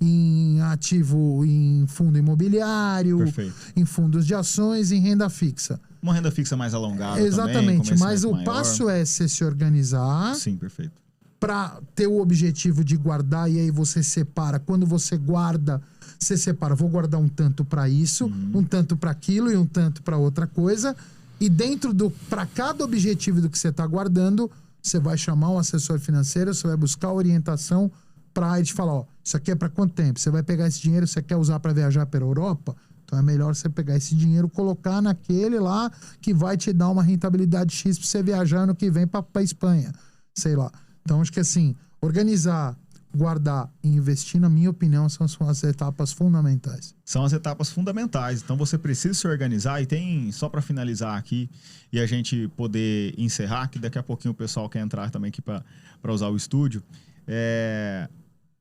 B: em ativo, em fundo imobiliário,
A: Perfeito.
B: em fundos de ações, em renda fixa.
A: Uma renda fixa mais alongada.
B: Exatamente,
A: também,
B: mas o
A: maior.
B: passo é você se organizar.
A: Sim, perfeito.
B: Para ter o objetivo de guardar, e aí você separa. Quando você guarda, você separa. Vou guardar um tanto para isso, um tanto para aquilo e um tanto para outra coisa. E dentro para cada objetivo do que você está guardando, você vai chamar um assessor financeiro, você vai buscar orientação para ele te falar, ó, isso aqui é para quanto tempo? Você vai pegar esse dinheiro, você quer usar para viajar pela Europa? Então é melhor você pegar esse dinheiro, colocar naquele lá que vai te dar uma rentabilidade X para você viajar ano que vem para Espanha. Sei lá. Então acho que assim, organizar, guardar e investir, na minha opinião, são as etapas fundamentais.
A: São as etapas fundamentais. Então você precisa se organizar e tem, só para finalizar aqui e a gente poder encerrar, que daqui a pouquinho o pessoal quer entrar também aqui para usar o estúdio.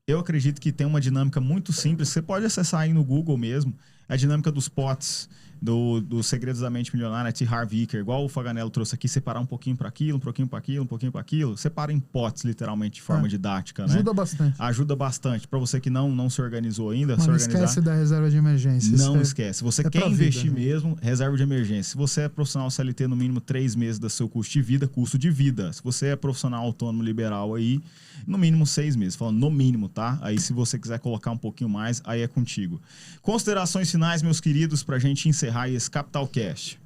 A: Eu acredito que tem uma dinâmica muito simples. Você pode acessar aí no Google mesmo. A dinâmica dos potes dos Segredos da Mente Milionária, T. Harv Eker, igual o Faganello trouxe aqui, separar um pouquinho para aquilo, um pouquinho para aquilo, um pouquinho para aquilo. Separa em potes, literalmente, de forma didática, né?
B: Ajuda bastante.
A: Ajuda bastante. Para você que não se organizou ainda,
B: Mas
A: se
B: não
A: organizar.
B: esquece da reserva de emergência.
A: Não esquece. Se você quer investir
B: vida, né?
A: mesmo, reserva de emergência. Se você é profissional CLT, no mínimo 3 meses do seu custo de vida. Se você é profissional autônomo liberal aí, no mínimo 6 meses. Falando no mínimo, tá? Aí se você quiser colocar um pouquinho mais, aí é contigo. Considerações finais, meus queridos, pra gente encerrar esse Capital Cast.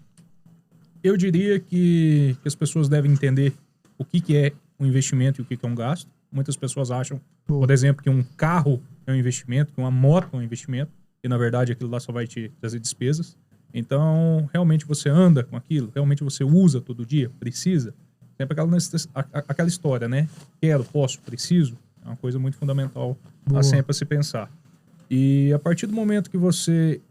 D: Eu diria que as pessoas devem entender o que é um investimento e o que é um gasto. Muitas pessoas acham, por exemplo, que um carro é um investimento, que uma moto é um investimento, e na verdade aquilo lá só vai te trazer despesas. Então, realmente você anda com aquilo? Realmente você usa todo dia? Precisa? Sempre aquela história, né? Quero, posso, preciso. É uma coisa muito fundamental a sempre se pensar. E a partir do momento que você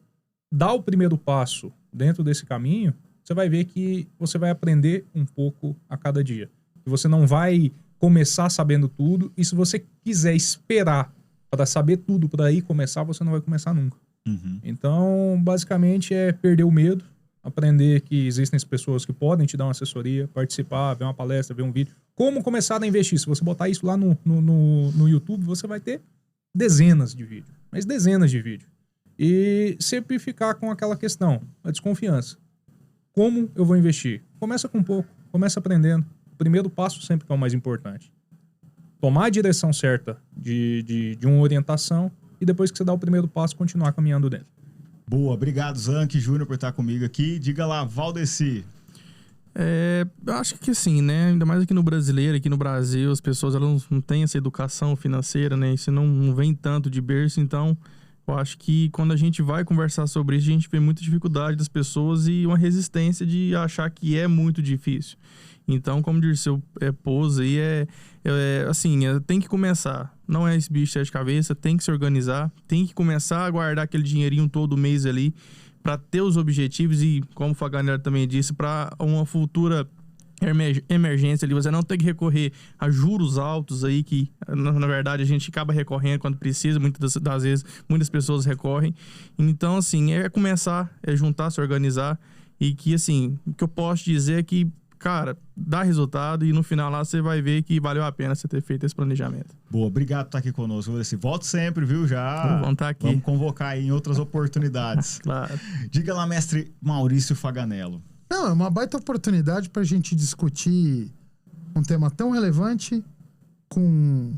D: dá o primeiro passo dentro desse caminho, você vai ver que você vai aprender um pouco a cada dia. E você não vai começar sabendo tudo, e se você quiser esperar para saber tudo para aí começar, você não vai começar nunca.
A: Uhum.
D: Então, basicamente, é perder o medo, aprender que existem as pessoas que podem te dar uma assessoria, participar, ver uma palestra, ver um vídeo. Como começar a investir? Se você botar isso lá no YouTube, você vai ter dezenas de vídeos, mas dezenas de vídeos. E sempre ficar com aquela questão, a desconfiança. Como eu vou investir? Começa com pouco, começa aprendendo. O primeiro passo sempre que é o mais importante. Tomar a direção certa de uma orientação e depois que você dá o primeiro passo, continuar caminhando dentro.
A: Boa, obrigado Zanck Júnior por estar comigo aqui. Diga lá, Valdeci.
C: Eu acho que assim, né? Ainda mais aqui no brasileiro, aqui no Brasil, as pessoas elas não têm essa educação financeira, né? Isso não vem tanto de berço, então eu acho que quando a gente vai conversar sobre isso, a gente vê muita dificuldade das pessoas e uma resistência de achar que é muito difícil. Então, como disse o Pose aí, tem que começar. Não é esse bicho de sete cabeças, tem que se organizar, tem que começar a guardar aquele dinheirinho todo mês ali para ter os objetivos e, como o Faganello também disse, para uma futura emergência ali, você não tem que recorrer a juros altos aí que, na verdade, a gente acaba recorrendo quando precisa, muitas das vezes, muitas pessoas recorrem. Então, assim, é começar, é juntar, se organizar e que, assim, o que eu posso dizer é que, cara, dá resultado e no final lá você vai ver que valeu a pena você ter feito esse planejamento.
A: Boa, obrigado por estar aqui conosco. Volte sempre, viu? Já
C: vamos estar aqui.
A: Vamos convocar aí em outras oportunidades.
C: Claro.
A: Diga lá, mestre Maurício Faganello.
B: Não, é uma baita oportunidade para a gente discutir um tema tão relevante, com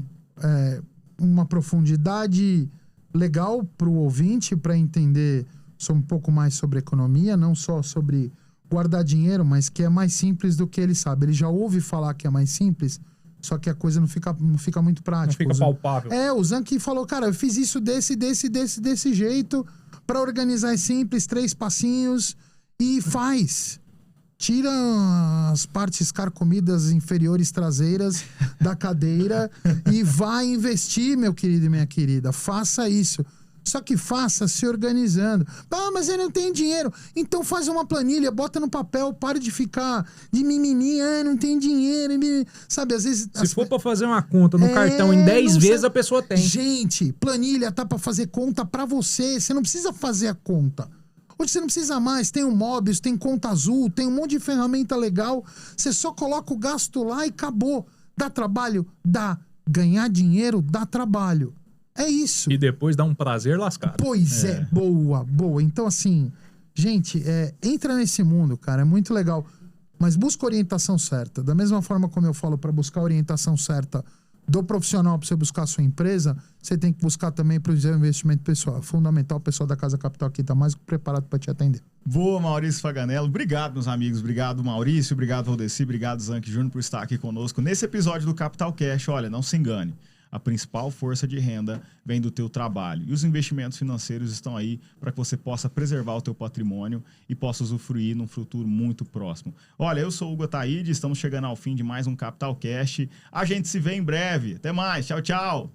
B: uma profundidade legal para o ouvinte, para entender um pouco mais sobre economia, não só sobre guardar dinheiro, mas que é mais simples do que ele sabe. Ele já ouve falar que é mais simples, só que a coisa não fica muito prática.
D: Não fica palpável.
B: O Zanck falou, cara, eu fiz isso desse jeito, para organizar é simples, 3 passinhos, e faz. Tira as partes carcomidas inferiores traseiras da cadeira e vai investir, meu querido e minha querida. Faça isso. Só que faça se organizando. Ah, mas eu não tenho dinheiro. Então faz uma planilha, bota no papel, pare de ficar de mimimi. Não tem dinheiro. Sabe, às vezes...
D: Se for pra fazer uma conta no cartão em 10 vezes, a pessoa tem.
B: Gente, planilha tá pra fazer conta pra você. Você não precisa fazer a conta. Hoje você não precisa mais. Tem o Mobius, tem Conta Azul, tem um monte de ferramenta legal. Você só coloca o gasto lá e acabou. Dá trabalho? Dá. Ganhar dinheiro dá trabalho. É isso.
D: E depois dá um prazer lascado.
B: Pois é. Boa. Então, assim, gente, entra nesse mundo, cara, é muito legal. Mas busca a orientação certa. Da mesma forma como eu falo para buscar a orientação certa do profissional para você buscar a sua empresa, você tem que buscar também para o seu investimento pessoal. É fundamental, o pessoal da Casa Capital aqui está mais preparado para te atender.
A: Boa, Maurício Faganello. Obrigado, meus amigos. Obrigado, Maurício. Obrigado, Valdeci. Obrigado, Zanck Júnior, por estar aqui conosco nesse episódio do Capital Cash. Olha, não se engane. A principal força de renda vem do teu trabalho. E os investimentos financeiros estão aí para que você possa preservar o teu patrimônio e possa usufruir num futuro muito próximo. Olha, eu sou o Hugo Ataíde, estamos chegando ao fim de mais um Capital Cash. A gente se vê em breve. Até mais. Tchau, tchau.